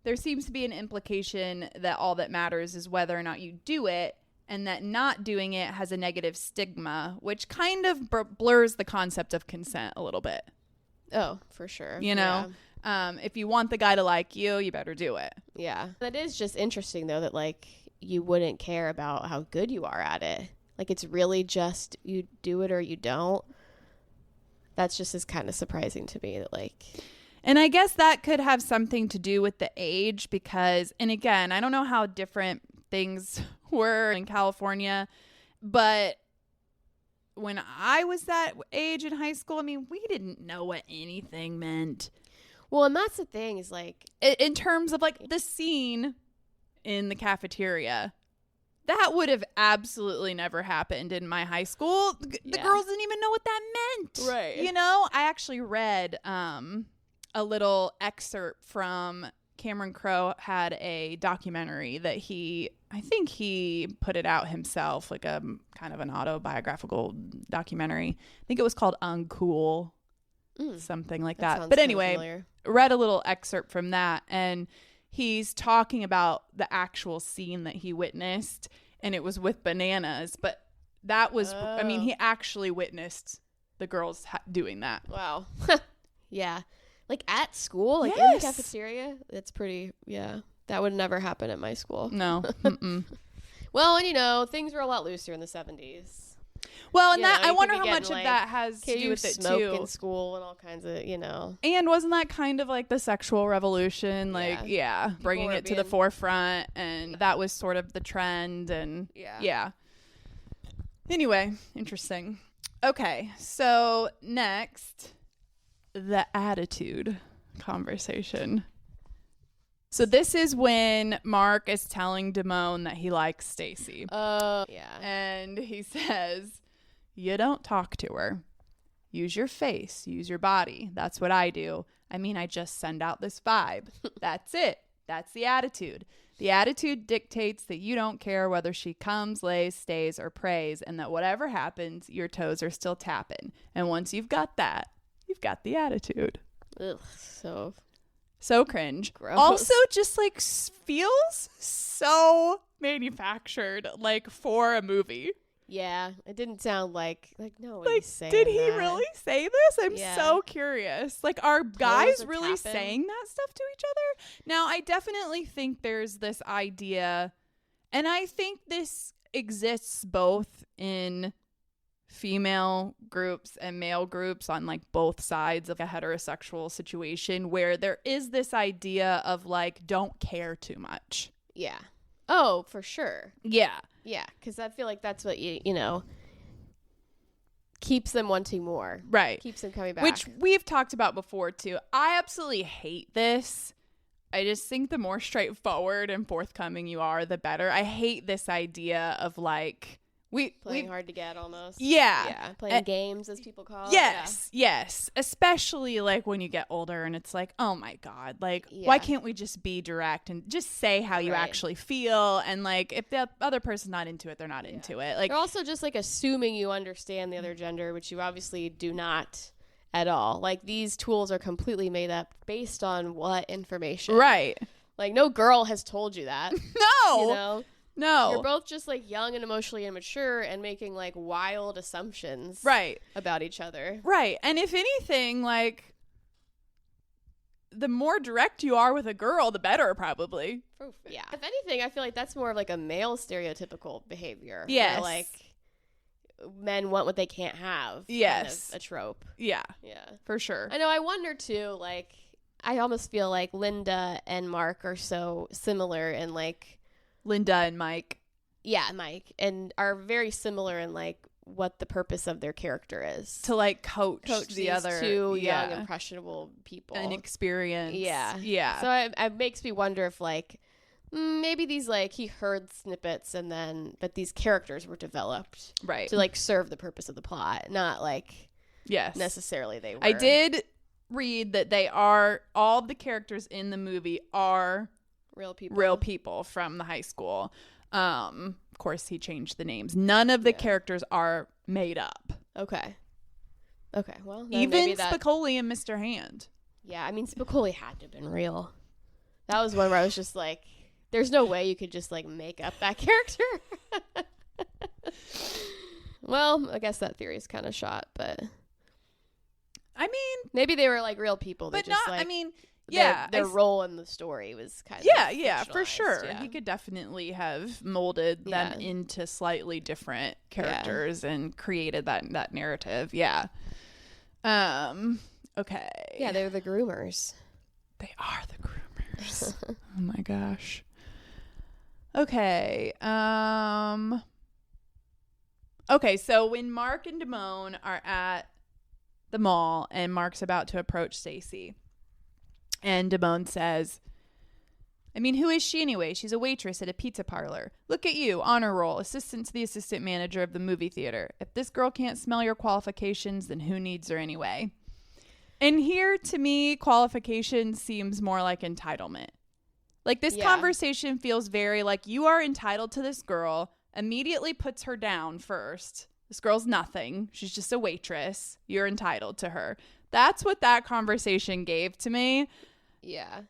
There seems to be an implication that all that matters is whether or not you do it, and that not doing it has a negative stigma, which kind of blurs the concept of consent a little bit. Oh, for sure. If you want the guy to like you, you better do it. Yeah. That is just interesting, though, that, like, you wouldn't care about how good you are at it. Like, it's really just you do it or you don't. That's just is kind of surprising to me that, like... And I guess that could have something to do with the age because, and again, I don't know how different things were in California, but when I was that age in high school, I mean, we didn't know what anything meant. Well, and that's the thing is like, in terms of like the scene in the cafeteria, that would have absolutely never happened in my high school. The girls didn't even know what that meant. Right. You know, I actually read a little excerpt from Cameron Crowe had a documentary that I think he put it out himself, like a kind of an autobiographical documentary. I think it was called Uncool, something like that. But anyway, read a little excerpt from that, and he's talking about the actual scene that he witnessed, and it was with bananas. But that was, I mean, he actually witnessed the girls doing that. Wow. Yeah. Like at school, like in the cafeteria, that's pretty, that would never happen at my school. No. Well, and you know, things were a lot looser in the 70s. Well, and I wonder how much of that has to do with it smoke too. in school and all kinds of, you know. And wasn't that kind of like the sexual revolution? Like, bringing it to the forefront, and that was sort of the trend, and yeah. Anyway, interesting. Okay, so next, the attitude conversation. So this is when Mark is telling Damone that he likes Stacy. Yeah. And he says, "You don't talk to her. Use your face, use your body. That's what I do. I mean, I just send out this vibe. That's it. That's the attitude. The attitude dictates that you don't care whether she comes, lays, stays, or prays, and that whatever happens, your toes are still tapping. And once you've got that, you've got the attitude." Ugh, so cringe. Gross. Also, just like feels so manufactured, like for a movie. Yeah, it didn't sound like no. Like, did he really say this? I'm so curious. Like, are guys really saying that stuff to each other? Now, I definitely think there's this idea, and I think this exists both in female groups and male groups on like both sides of a heterosexual situation, where there is this idea of like, don't care too much. Yeah. Oh, for sure. Yeah. Yeah, because I feel like that's what you know keeps them wanting more. Right. Keeps them coming back. Which we've talked about before too. I absolutely hate this. I just think the more straightforward and forthcoming you are, the better. I hate this idea of like playing hard to get almost. Yeah. Playing games, as people call it. Yes. Especially like when you get older and it's like, oh my God, like why can't we just be direct and just say how you actually feel? And like if the other person's not into it, they're not into it. Like, they're also just like assuming you understand the other gender, which you obviously do not at all. Like, these tools are completely made up based on what information? Right. Like, no girl has told you that. No. You know? No. You're both just like young and emotionally immature and making like wild assumptions about each other. Right. And if anything, like, the more direct you are with a girl, the better, probably. Yeah. If anything, I feel like that's more of like a male stereotypical behavior. Yes. Where, like, men want what they can't have. Yes. Kind of a trope. Yeah. Yeah. For sure. I know. I wonder too, like, I almost feel like Linda and Mark are so similar in like, Linda and Mike. Yeah, Mike. And are very similar in like what the purpose of their character is. To like coach the these other two young, impressionable people. And experience. Yeah. Yeah. So it makes me wonder if like maybe these like he heard snippets but these characters were developed to like serve the purpose of the plot, not like necessarily they were. I did read that all the characters in the movie are real people from the high school. Of course, he changed the names. None of the characters are made up. Okay. Well, even Spicoli and Mr. Hand. Yeah, I mean, Spicoli had to have been real. That was one where I was just like, there's no way you could just like make up that character. Well, I guess that theory is kind of shot, but I mean, maybe they were like real people. But just, not. like, I mean. Their role in the story was kind of for sure. Yeah. He could definitely have molded them into slightly different characters and created that narrative. Yeah. Okay. Yeah, they're the groomers. They are the groomers. Oh my gosh. Okay. Okay, so when Mark and Damone are at the mall and Mark's about to approach Stacy, and Damone says, I mean, who is she anyway? She's a waitress at a pizza parlor. Look at you, honor roll, assistant to the assistant manager of the movie theater. If this girl can't smell your qualifications, then who needs her anyway? And here, to me, qualification seems more like entitlement. Like, this conversation feels very like, you are entitled to this girl, immediately puts her down first. This girl's nothing. She's just a waitress. You're entitled to her. That's what that conversation gave to me. Yeah.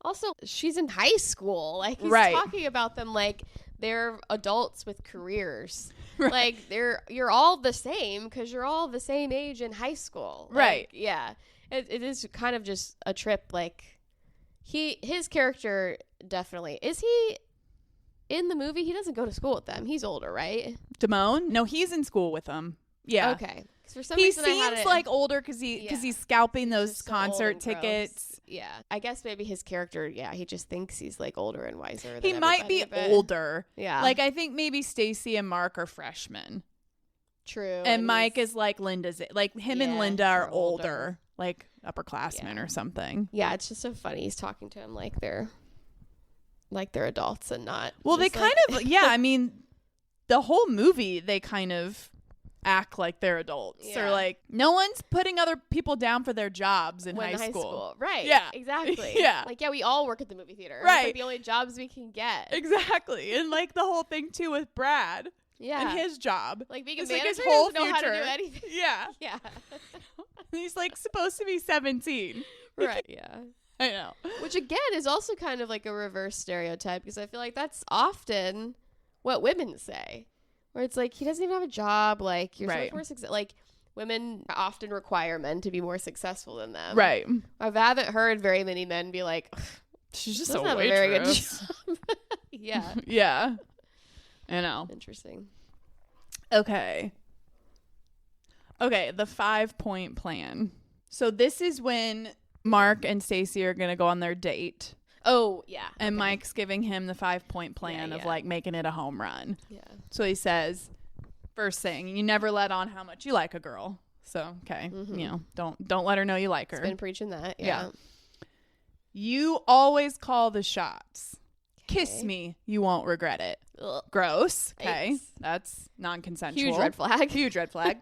Also, she's in high school. Like, he's talking about them like they're adults with careers. Right. Like, you're all the same because you're all the same age in high school. Like, right. Yeah. It is kind of just a trip. Like, his character definitely. Is he in the movie? He doesn't go to school with them. He's older, right? Damone? No, he's in school with them. Yeah. Okay. For some he reason seems like older because he's scalping those concert tickets. Yeah, I guess maybe his character. Yeah, he just thinks he's like older and wiser. Than he might be older. Yeah, like I think maybe Stacy and Mark are freshmen. True. And Mike is like Linda's. Like him and Linda are older, like upperclassmen or something. Yeah, it's just so funny. He's talking to him like they're adults and not. Well, they kind of. Yeah, I mean, the whole movie they kind of act like they're adults or like no one's putting other people down for their jobs in high school. Right. Yeah, exactly. Yeah, like we all work at the movie theater. Right. It's like the only jobs we can get. Exactly. And like the whole thing too with Brad and his job, like being a it's manager, like his whole doesn't know future. how to do anything. Yeah. He's like supposed to be 17. Right. Yeah, I know. Which again is also kind of like a reverse stereotype because I feel like that's often what women say. Where it's like, he doesn't even have a job. Like, you're so much more successful. Like, women often require men to be more successful than them. Right. I haven't heard very many men be like, she's just a waitress. very good job. Yeah. Yeah. I know. Interesting. Okay. The 5-point plan. So this is when Mark and Stacy are going to go on their date. Oh, yeah. And Mike's giving him the 5-point plan of like making it a home run. Yeah. So he says, first thing, you never let on how much you like a girl. So, okay. Mm-hmm. You know, don't let her know you like her. He's been preaching that. Yeah. You always call the shots. Okay. Kiss me. You won't regret it. Ugh. Gross. Okay. Thanks. That's non-consensual. Huge red flag. Huge red flag.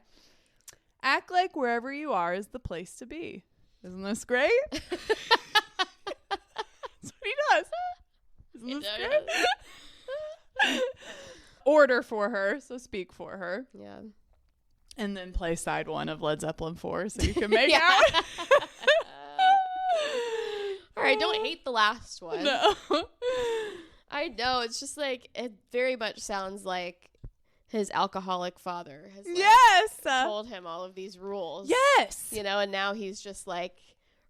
Act like wherever you are is the place to be. Isn't this great? That's what he does. Isn't this great? Order for her, so speak for her. Yeah. And then play side one of Led Zeppelin 4 so you can make out. All right, don't hate the last one. No. I know. It's just like, it very much sounds like his alcoholic father has told him all of these rules. Yes. You know, and now he's just like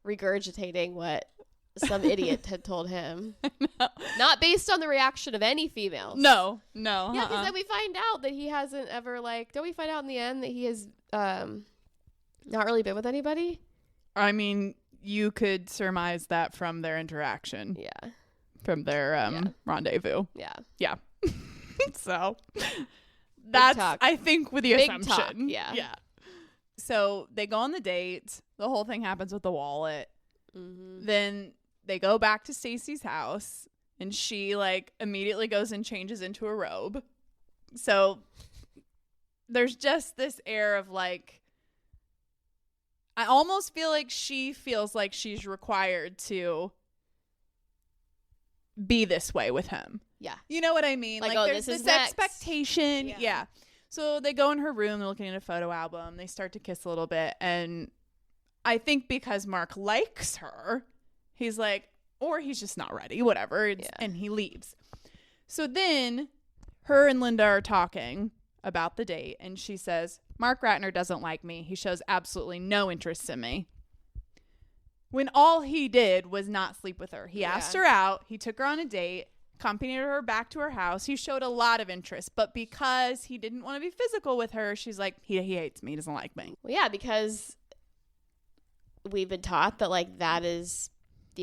regurgitating what some idiot had told him. No. Not based on the reaction of any females. No. Yeah, because then we find out that he hasn't ever don't we find out in the end that he has not really been with anybody? I mean, you could surmise that from their interaction. Yeah. From their rendezvous. Yeah. Yeah. So that's, I think, with the Big assumption. talk. Yeah. Yeah. So they go on the date. The whole thing happens with the wallet. Mm-hmm. Then they go back to Stacy's house and she immediately goes and changes into a robe. So there's just this air of I almost feel like she feels like she's required to be this way with him. Yeah. You know what I mean? There's this expectation. Yeah. So they go in her room, they're looking at a photo album, they start to kiss a little bit, and I think because Mark likes her, he's like, or he's just not ready, whatever, and he leaves. So then her and Linda are talking about the date, and she says, Mark Ratner doesn't like me. He shows absolutely no interest in me. When all he did was not sleep with her. He asked her out. He took her on a date, accompanied her back to her house. He showed a lot of interest. But because he didn't want to be physical with her, she's like, he hates me. He doesn't like me. Well, yeah, because we've been taught that like that is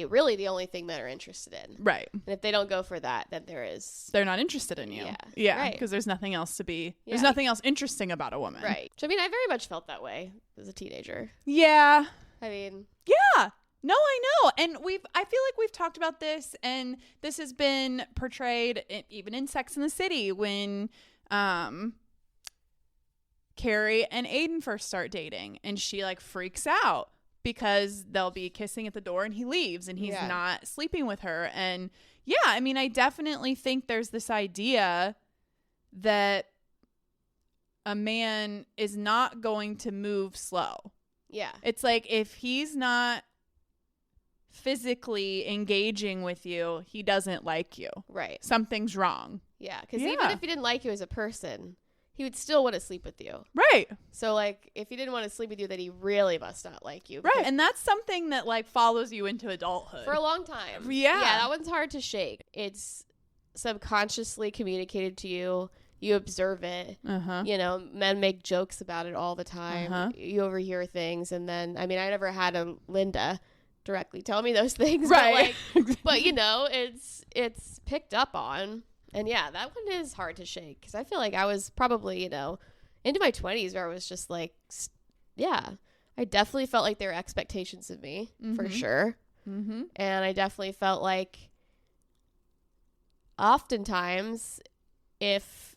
really the only thing men are interested in. Right. And if they don't go for that, then they're not interested in you. Yeah. Right. Because there's nothing else to be. Yeah. There's nothing else interesting about a woman. Right. So, I mean, I very much felt that way as a teenager. Yeah. I mean, yeah. No, I know. And I feel like we've talked about this, and this has been portrayed even in Sex and the City when Carrie and Aiden first start dating, and she like freaks out because they'll be kissing at the door and he leaves and he's not sleeping with her. And yeah, I mean, I definitely think there's this idea that a man is not going to move slow. Yeah. It's like if he's not physically engaging with you, he doesn't like you. Right. Something's wrong. Yeah. Because even if he didn't like you as a person, he would still want to sleep with you. Right. So, like, if he didn't want to sleep with you, then he really must not like you. Right. And that's something that, like, follows you into adulthood. For a long time. Yeah. Yeah, that one's hard to shake. It's subconsciously communicated to you. You observe it. You know, men make jokes about it all the time. You overhear things. And then, I mean, I never had a Linda directly tell me those things. Right. But you know, it's picked up on. And yeah, that one is hard to shake because I feel like I was probably, you know, into my 20s where I was just like, yeah, I definitely felt like there were expectations of me for sure. And I definitely felt like oftentimes if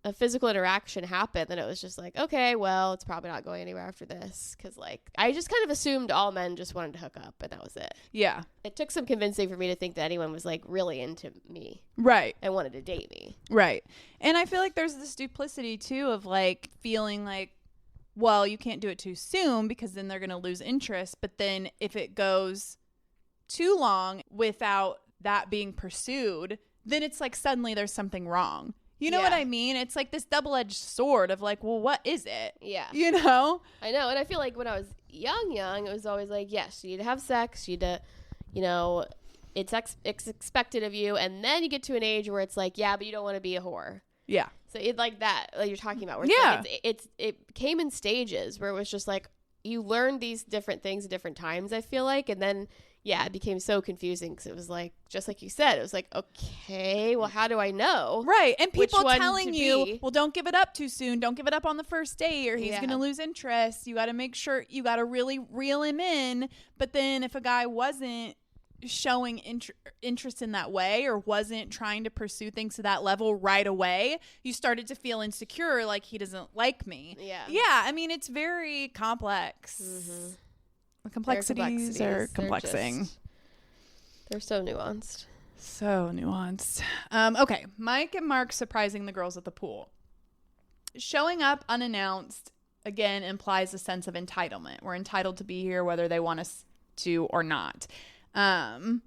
a physical interaction happened, then it was just like, okay, well, it's probably not going anywhere after this. Because, like, I just kind of assumed all men just wanted to hook up, and that was it. Yeah. It took some convincing for me to think that anyone was, like, really into me. Right. And wanted to date me. Right. And I feel like there's this duplicity, too, of, like, feeling like, well, you can't do it too soon because then they're going to lose interest. But then if it goes too long without that being pursued, then it's like suddenly there's something wrong. You know what I mean? It's like this double-edged sword of like, well, what is it? Yeah. You know? I know. And I feel like when I was young, it was always like, yes, you need to have sex. You need to, you know, it's expected of you. And then you get to an age where it's like, yeah, but you don't want to be a whore. Yeah. So it's like that, like you're talking about. Where it's like it came in stages where it was just like, you learned these different things at different times, I feel like. And then, yeah, it became so confusing because it was like, just like you said, it was like, okay, well, how do I know? Right. And people telling you, be? well, don't give it up too soon. Don't give it up on the first date or he's going to lose interest. You got to make sure you got to really reel him in. But then if a guy wasn't showing interest in that way or wasn't trying to pursue things to that level right away, you started to feel insecure, like he doesn't like me. Yeah. I mean, it's very complex. The complexities are complexing. They're so nuanced. Okay, Mike and Mark surprising the girls at the pool. Showing up unannounced again implies a sense of entitlement. We're entitled to be here whether they want us to or not. And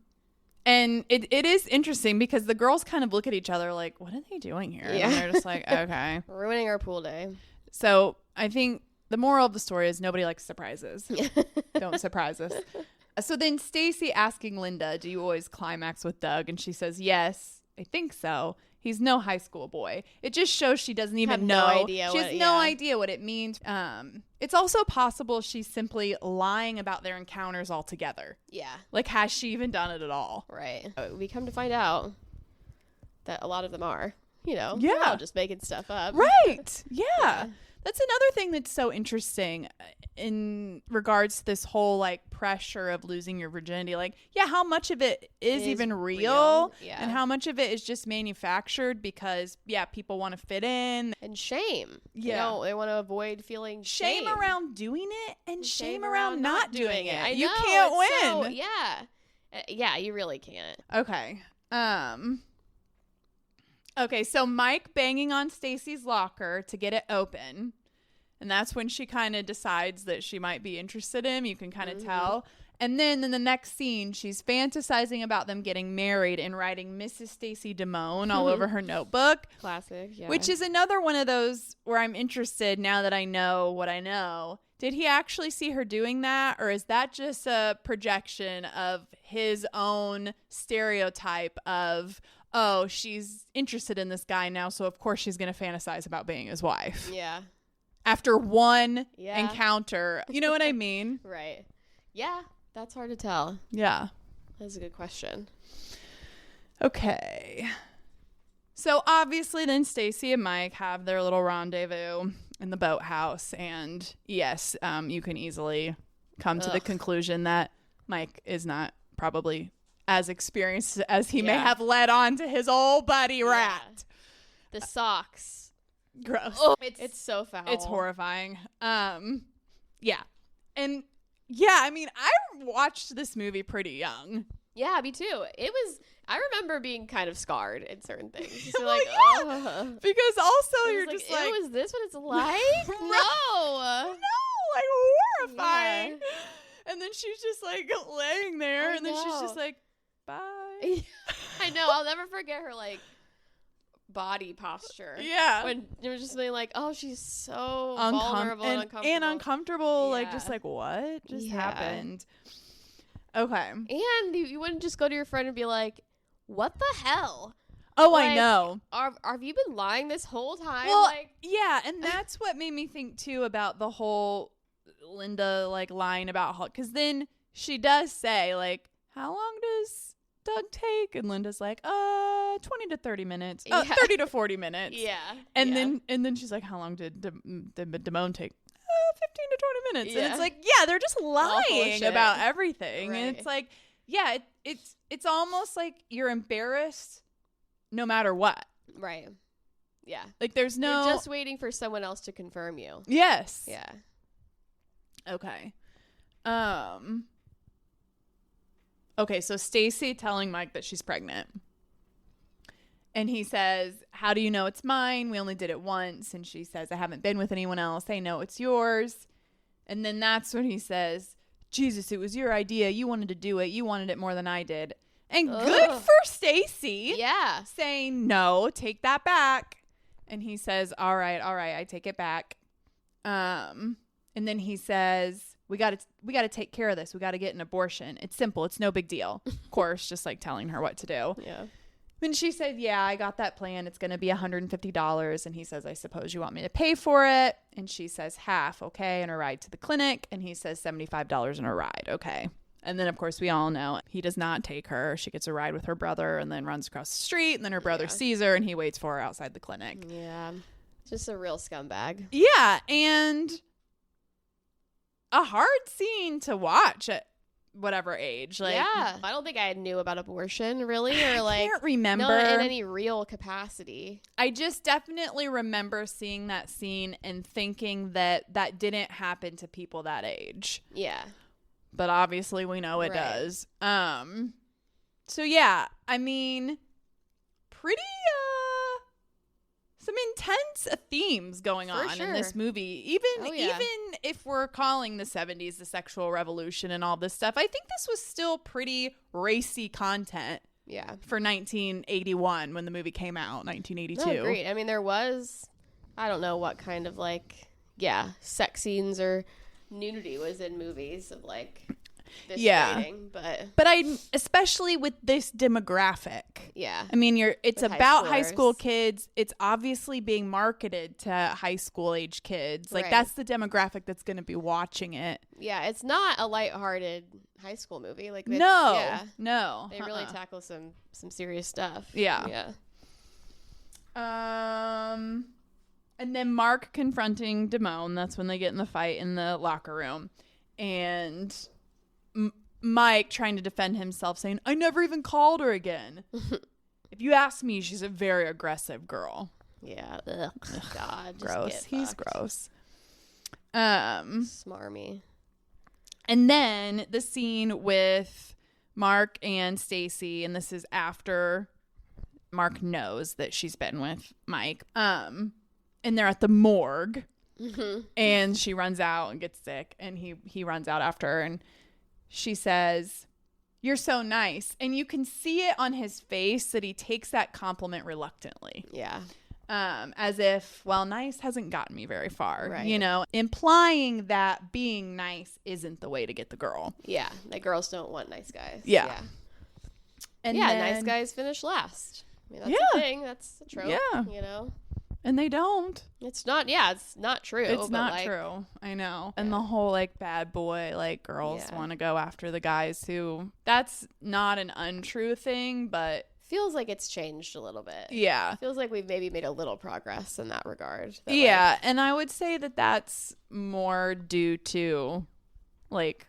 it is interesting because the girls kind of look at each other like, what are they doing here? Yeah. And they're just like, okay. Ruining our pool day. So I think the moral of the story is nobody likes surprises. Don't surprise us. So then Stacy asking Linda, do you always climax with Doug? And she says, yes, I think so. He's no high school boy. It just shows she doesn't even know. She has no idea what it means. It's also possible she's simply lying about their encounters altogether. Yeah. Like, has she even done it at all? Right. We come to find out that a lot of them are, you know, yeah, they're all just making stuff up. Right. Yeah. That's another thing that's so interesting in regards to this whole like pressure of losing your virginity. Like, yeah, how much of it is even real? Yeah. And how much of it is just manufactured because, yeah, people want to fit in. And shame. Yeah. You know, they want to avoid feeling shame around doing it and shame around not doing it. I know, you can't win. So, yeah. Yeah, you really can't. Okay. Okay, so Mike banging on Stacy's locker to get it open. And that's when she kind of decides that she might be interested in him. You can kind of tell. And then in the next scene, she's fantasizing about them getting married and writing Mrs. Stacy Damone all over her notebook. Classic, yeah. Which is another one of those where I'm interested now that I know what I know. Did he actually see her doing that? Or is that just a projection of his own stereotype of, oh, she's interested in this guy now, so of course she's going to fantasize about being his wife? Yeah. after one Yeah. encounter. You know what I mean? Right. Yeah, that's hard to tell. Yeah. That's a good question. Okay. So obviously then Stacy and Mike have their little rendezvous in the boathouse. And yes, you can easily come to the conclusion that Mike is not probably as experienced as he may have led on to his old buddy Rat. The socks. Gross. Oh, it's so foul. It's horrifying. Yeah. And yeah, I mean, I watched this movie pretty young. Yeah, me too. I remember being kind of scarred in certain things. So Well, like, yeah. Because also you're like, just like, ew, is this what it's like? No. no, like horrifying. Yeah. And then she's just like laying there, I and then she's know. just like, bye. I know. I'll never forget her like body posture. Yeah. When it was just being like, oh, she's so vulnerable and uncomfortable. And uncomfortable, like Yeah. just like what just Yeah. happened. Okay. And you wouldn't just go to your friend and be like, what the hell? Oh, Like, I know. Have you been lying this whole time? Well, like, yeah, and that's what made me think too about the whole Linda like lying about because then she does say like, how long does Doug take? And Linda's like, 20 to 30 minutes, Yeah. 30 to 40 minutes. yeah. And yeah. then she's like, how long did Damone take? 15 to 20 minutes. Yeah. And it's like, yeah, they're just All full of lying shit. about everything. Right. And it's like, yeah, it's almost like you're embarrassed no matter what. Right. Yeah. Like there's no You're just waiting for someone else to confirm you. Yes. Yeah. Okay. Okay, so Stacy telling Mike that she's pregnant. And he says, how do you know it's mine? We only did it once. And she says, I haven't been with anyone else. I know it's yours. And then that's when he says, Jesus, it was your idea. You wanted to do it. You wanted it more than I did. And good for Stacy. Yeah. Saying, no, take that back. And he says, all right, I take it back. And then he says, we got to take care of this. We got to get an abortion. It's simple. It's no big deal. Of course, just like telling her what to do. Yeah. And she said, yeah, I got that plan. It's going to be $150. And he says, I suppose you want me to pay for it. And she says, half, okay, and a ride to the clinic. And he says, $75 and a ride, okay. And then, of course, we all know he does not take her. She gets a ride with her brother and then runs across the street. And then her brother sees her and he waits for her outside the clinic. Yeah. Just a real scumbag. Yeah, and a hard scene to watch at whatever age. Like, yeah. I don't think I knew about abortion really, or like I can't remember. not in any real capacity. I just definitely remember seeing that scene and thinking that didn't happen to people that age. Yeah. But obviously we know it Right. does. So yeah, I mean, pretty some intense themes going For on in this sure. movie. Even Oh, yeah. even if we're calling the 70s the sexual revolution and all this stuff, I think this was still pretty racy content Yeah. for 1981 when the movie came out, 1982. No, agreed. I mean, there was, I don't know what kind of like, sex scenes or nudity was in movies of like this rating, but I especially with this demographic. yeah. I mean, it's With high about high schoolers. school kids. It's obviously being marketed to high school age kids. Like Right. that's the demographic that's going to be watching it. Yeah, it's not a lighthearted high school movie. Like it's, No. yeah, No. they really tackle some serious stuff. Yeah. Yeah. And then Mark confronting Damone. That's when they get in the fight in the locker room. And Mike trying to defend himself, saying, I never even called her again. If you ask me, she's a very aggressive girl. Yeah. Ugh. God. Just Gross. get He's fucked. gross. Smarmy. And then the scene with Mark and Stacy, and this is after Mark knows that she's been with Mike. And they're at the morgue. Mm-hmm. And she runs out and gets sick, and he runs out after her, and she says, you're so nice. And you can see it on his face that he takes that compliment reluctantly. Yeah. As if, well, nice hasn't gotten me very far, Right. you know, implying that being nice isn't the way to get the girl. Yeah. Like girls don't want nice guys. Yeah. And yeah, then- nice guys finish last. I mean, that's Yeah. the thing. That's the trope. Yeah. You know? And they don't. It's not true. It's but not like, true. I know. Yeah. And the whole like bad boy, like girls Yeah. want to go after the guys who, that's not an untrue thing, but feels like it's changed a little bit. yeah. Feels like we've maybe made a little progress in that regard. That, Yeah. And I would say that that's more due to like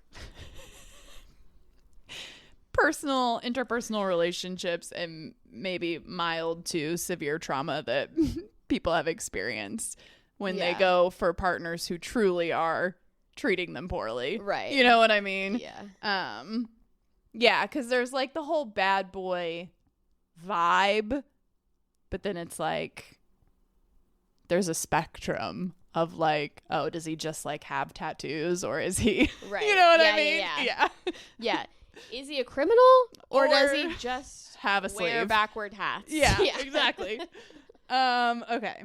interpersonal relationships and maybe mild to severe trauma that people have experienced when they go for partners who truly are treating them poorly. Right. You know what I mean? Yeah. Yeah, because there's like the whole bad boy vibe, but then it's like there's a spectrum of like, oh, does he just like have tattoos or is he Right. You know what I Yeah, mean? yeah. Yeah. Is he a criminal or does he just have a wear sleeve? backward hats? Yeah, exactly. Okay.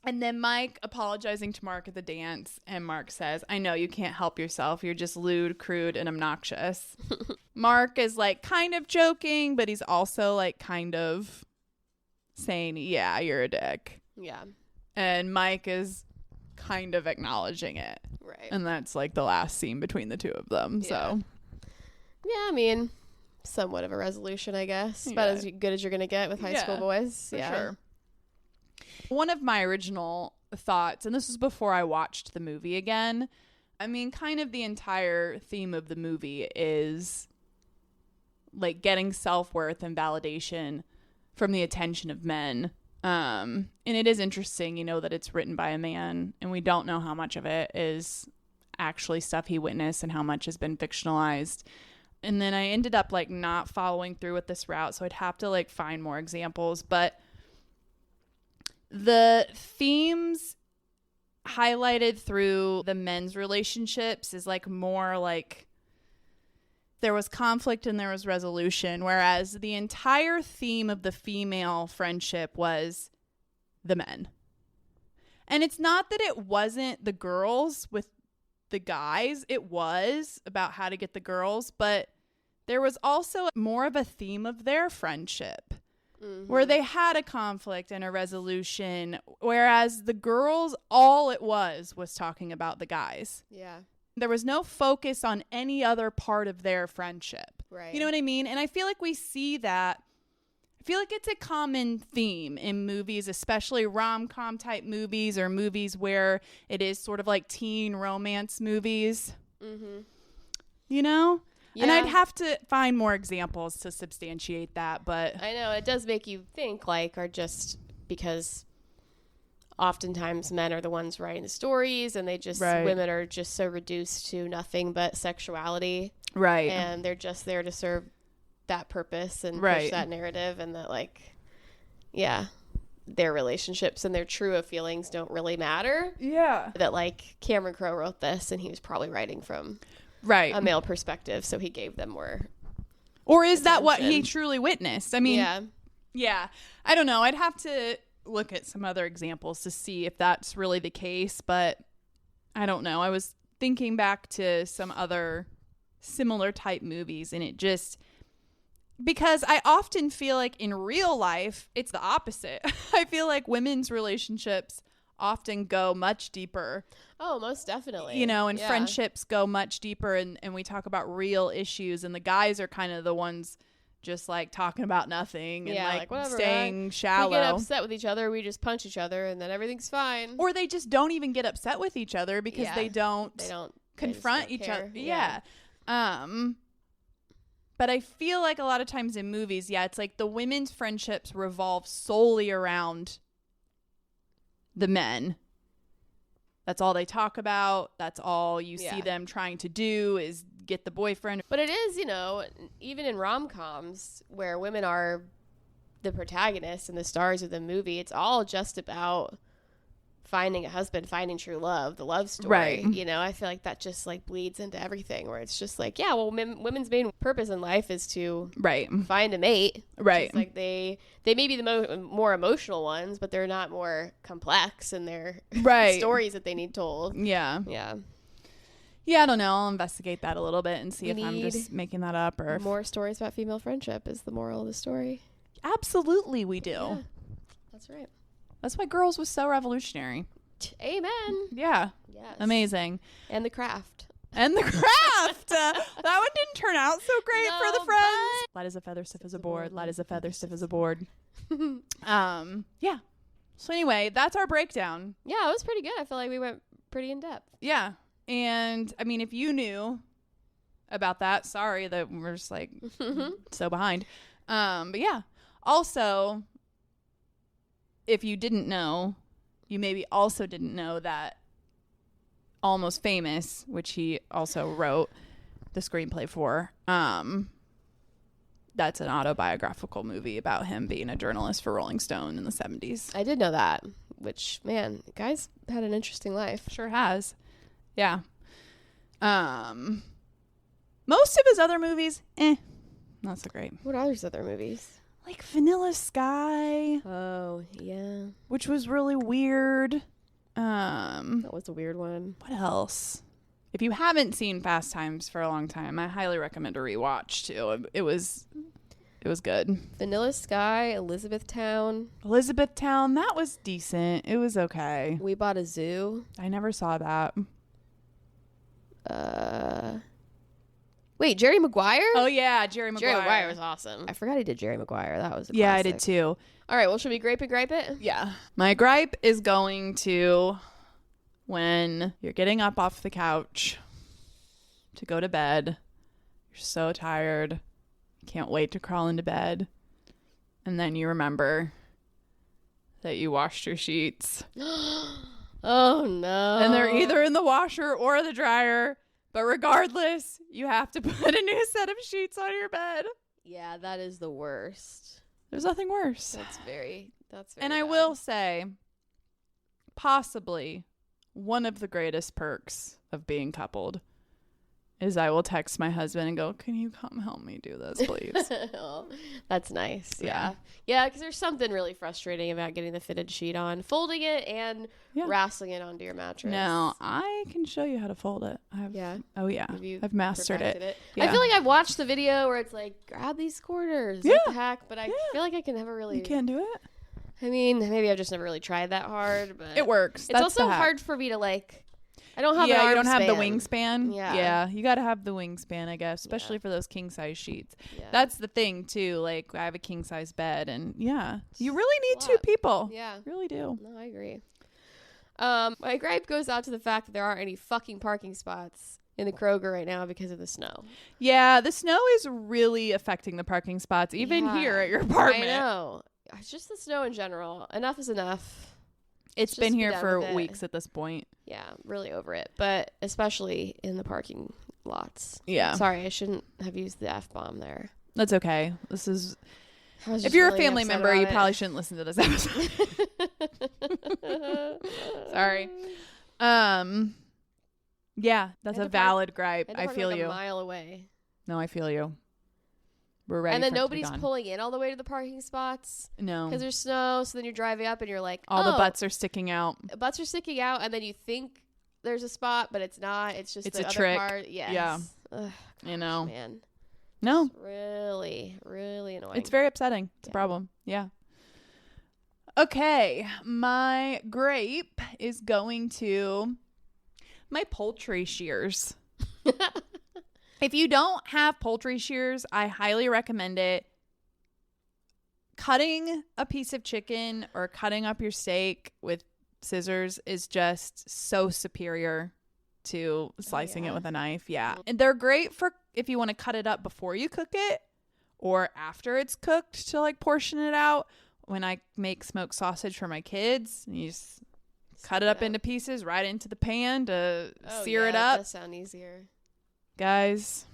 And then Mike apologizing to Mark at the dance, and Mark says, I know you can't help yourself. You're just lewd, crude, and obnoxious. Mark is like kind of joking, but he's also like kind of saying, yeah, you're a dick. Yeah. And Mike is kind of acknowledging it. Right. And that's like the last scene between the two of them. Yeah. So Yeah, I mean, somewhat of a resolution, I guess. About as good as you're going to get with high school boys. For yeah. sure. One of my original thoughts, and this was before I watched the movie again, I mean, kind of the entire theme of the movie is like getting self-worth and validation from the attention of men. And it is interesting, you know, that it's written by a man, and we don't know how much of it is actually stuff he witnessed and how much has been fictionalized. And then I ended up like not following through with this route, so I'd have to like find more examples. But the themes highlighted through the men's relationships is like more like there was conflict and there was resolution, whereas the entire theme of the female friendship was the men. And it's not that it wasn't the girls with the guys, it was about how to get the girls, but there was also more of a theme of their friendship. Where they had a conflict and a resolution, whereas the girls, all it was talking about the guys. Yeah. There was no focus on any other part of their friendship. Right. You know what I mean? And I feel like we see that. I feel like it's a common theme in movies, especially rom-com type movies or movies where it is sort of like teen romance movies. Mm-hmm. You know? Yeah. And I'd have to find more examples to substantiate that, but I know it does make you think, like, or just because oftentimes men are the ones writing the stories and they just, women are just so reduced to nothing but sexuality. Right. And they're just there to serve that purpose and push that narrative, and that, like, yeah, their relationships and their true feelings don't really matter. Yeah. That, like, Cameron Crowe wrote this and he was probably writing from a male perspective, so he gave them more. Or is that what he truly witnessed? I mean, yeah. I don't know. I'd have to look at some other examples to see if that's really the case, but I don't know. I was thinking back to some other similar type movies, and it just, because I often feel like in real life, it's the opposite. I feel like women's relationships often go much deeper. Oh, most definitely. You know, and friendships go much deeper, and we talk about real issues, and the guys are kind of the ones just like talking about nothing and like whatever, staying shallow. We get upset with each other, we just punch each other, and then everything's fine. Or they just don't even get upset with each other because they don't confront each other. Yeah. But I feel like a lot of times in movies, it's like the women's friendships revolve solely around the men. That's all they talk about. That's all you see them trying to do is get the boyfriend. But it is, you know, even in rom-coms where women are the protagonists and the stars of the movie, it's all just about finding a husband, finding true love, the love story. Right. You know, I feel like that just like bleeds into everything, where it's just like, yeah, well, women's main purpose in life is to find a mate. Right. It's like they may be the more emotional ones, but they're not more complex in their stories that they need told. Yeah. Yeah. Yeah, I don't know. I'll investigate that a little bit and see if I'm just making that up or more stories about female friendship is the moral of the story. Absolutely we do. Yeah, that's right. That's why Girls was so revolutionary. Amen. Yeah. Yes. Amazing. And The Craft. And The Craft. That one didn't turn out so great for the No, friends. Light as a feather, stiff as a board. Light as a feather, stiff as a board. Yeah. So anyway, that's our breakdown. Yeah, it was pretty good. I feel like we went pretty in depth. Yeah. And I mean, if you knew about that, sorry that we're just like so behind. But yeah. Also, if you didn't know, you maybe also didn't know that Almost Famous, which he also wrote the screenplay for, that's an autobiographical movie about him being a journalist for Rolling Stone in the 70s. I did know that, which, man, the guy's had an interesting life. Sure has. Yeah. Most of his other movies, not so great. What are his other movies? Like Vanilla Sky, Oh, yeah. which was really weird. That was a weird one. What else? If you haven't seen Fast Times for a long time, I highly recommend a rewatch too. It was good. Vanilla Sky, Elizabethtown. Elizabethtown, that was decent. It was okay. We Bought a Zoo. I never saw that. Wait, Jerry Maguire? Oh yeah, Jerry Maguire. Jerry Maguire was awesome. I forgot he did Jerry Maguire. That was a Yeah, I classic. did too. All right, well, should we grape it? Yeah. My gripe is going to when you're getting up off the couch to go to bed. You're so tired. Can't wait to crawl into bed. And then you remember that you washed your sheets. Oh, no. And they're either in the washer or the dryer. But regardless, you have to put a new set of sheets on your bed. Yeah, that is the worst. There's nothing worse. That's very And I bad. will say, possibly one of the greatest perks of being coupled is I will text my husband and go, "Can you come help me do this, please?" Oh, that's nice. Yeah. Yeah, because there's something really frustrating about getting the fitted sheet on, folding it, and Yeah. wrestling it onto your mattress. Now, I can show you how to fold it. Yeah. Oh, yeah. Have you I've mastered perfected it. I feel like I've watched the video where it's like, grab these quarters. What the heck? But I feel like I can never really. You can't do it? I mean, maybe I've just never really tried that hard, but It works. It's That's also the hack. hard for me to like. I don't have an you arm don't have the span. wingspan. Yeah. Yeah, you got to have the wingspan, I guess, especially for those king size sheets. Yeah. That's the thing too. Like I have a king size bed, and yeah, you really need a two lot. people. Yeah. Really do. No, I agree. My gripe goes out to the fact that there aren't any fucking parking spots in the Kroger right now because of the snow. Yeah, the snow is really affecting the parking spots, even Yeah. here at your apartment. I know. It's just the snow in general. Enough is enough. It's Just been be here done for with it. weeks at this point. Yeah, really over it. But especially in the parking lots. Yeah. Sorry, I shouldn't have used the F-bomb there. That's okay. This is I was if just you're really a family upset member, you about it. probably shouldn't listen to this episode. Sorry. Yeah, that's And a the park- valid gripe. And the I park feel like you. a mile away. No, I feel you. We're ready. And then for it to be nobody's gone. pulling in all the way to the parking spots No. because there's snow. So then you're driving up and you're like, All the oh, butts are sticking out. butts are sticking out, and then you think there's a spot, but it's not. It's just It's the a other trick. part. Yes. Yeah. Ugh, You know. man. No. It's really, really annoying. It's very upsetting. It's a Yeah. problem. Yeah. Okay. My grape is going to my poultry shears. If you don't have poultry shears, I highly recommend it. Cutting a piece of chicken or cutting up your steak with scissors is just so superior to slicing it yeah? with a knife. Yeah. And they're great for if you want to cut it up before you cook it or after it's cooked to like portion it out. When I make smoked sausage for my kids, you just cut it up into pieces right into the pan to sear it That up. does sound easier. Guys,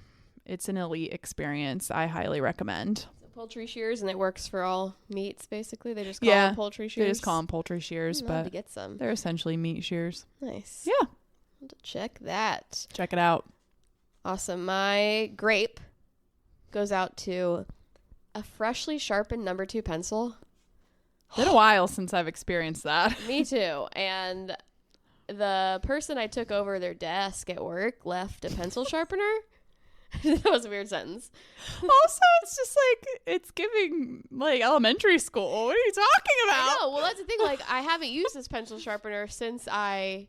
it's an elite experience. I highly recommend. So poultry shears, and it works for all meats, basically. They just call Yeah, them poultry shears. They just call them poultry shears, I'd love to but get some. they're essentially meat shears. Nice. Yeah. I'll have to check that. Check it out. Awesome. My grape goes out to a freshly sharpened number 2 pencil. Been a while since I've experienced that. Me too. And the person I took over their desk at work left a pencil sharpener. That was a weird sentence. Also, it's just like, it's giving like elementary school. What are you talking about? No, well, that's the thing. Like, I haven't used this pencil sharpener since I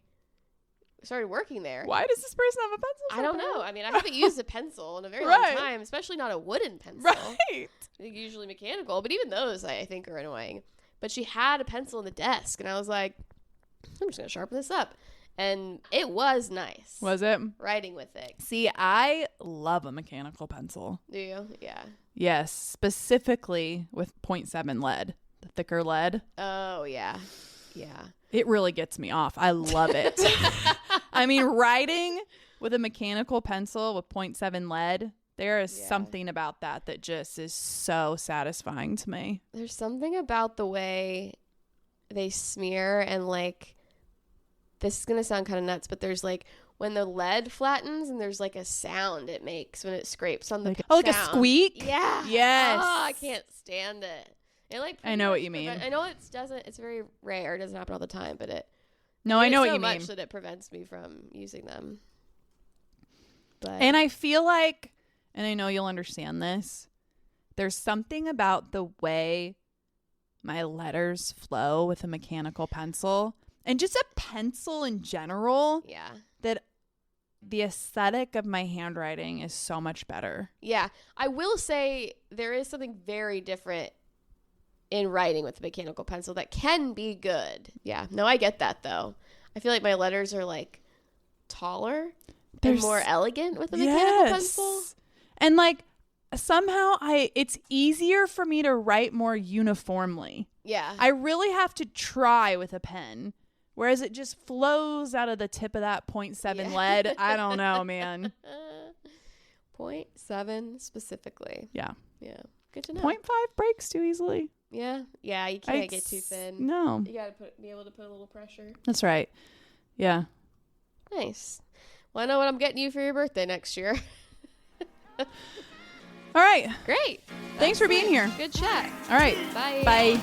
started working there. Why does this person have a pencil I sharpener? don't know. I mean, I haven't used a pencil in a very long time, especially not a wooden pencil. Right. Usually mechanical, but even those I think are annoying. But she had a pencil in the desk, and I was like, I'm just going to sharpen this up. And it was nice. Was it? Writing with it. See, I love a mechanical pencil. Do you? Yeah. Yes, specifically with 0.7 lead, the thicker lead. Oh, yeah. Yeah. It really gets me off. I love it. I mean, writing with a mechanical pencil with 0.7 lead, there is something about that just is so satisfying to me. There's something about the way they smear and like, this is going to sound kind of nuts, but there's like when the lead flattens and there's like a sound it makes when it scrapes on the like a squeak? Yeah. Yes. Oh, I can't stand it. It like I know what you mean. I know it's very rare. It doesn't happen all the time, but it. No, I know what you mean. So mean. much that it prevents me from using them. But And I feel like, and I know you'll understand this, there's something about the way my letters flow with a mechanical pencil and just a pencil in general. Yeah. That the aesthetic of my handwriting is so much better. Yeah. I will say there is something very different in writing with a mechanical pencil that can be good. Yeah. No, I get that though. I feel like my letters are like taller and more elegant with a mechanical pencil. And like somehow it's easier for me to write more uniformly. Yeah. I really have to try with a pen. Whereas it just flows out of the tip of that 0.7 lead. I don't know, man. 0.7 specifically. Yeah. Yeah. Good to know. 0.5 breaks too easily. Yeah. Yeah. You can't get too thin. No. You got to be able to put a little pressure. That's right. Yeah. Nice. Well, I know what I'm getting you for your birthday next year. All right. Great. Thanks for being here. Good chat. All right. Bye. Bye.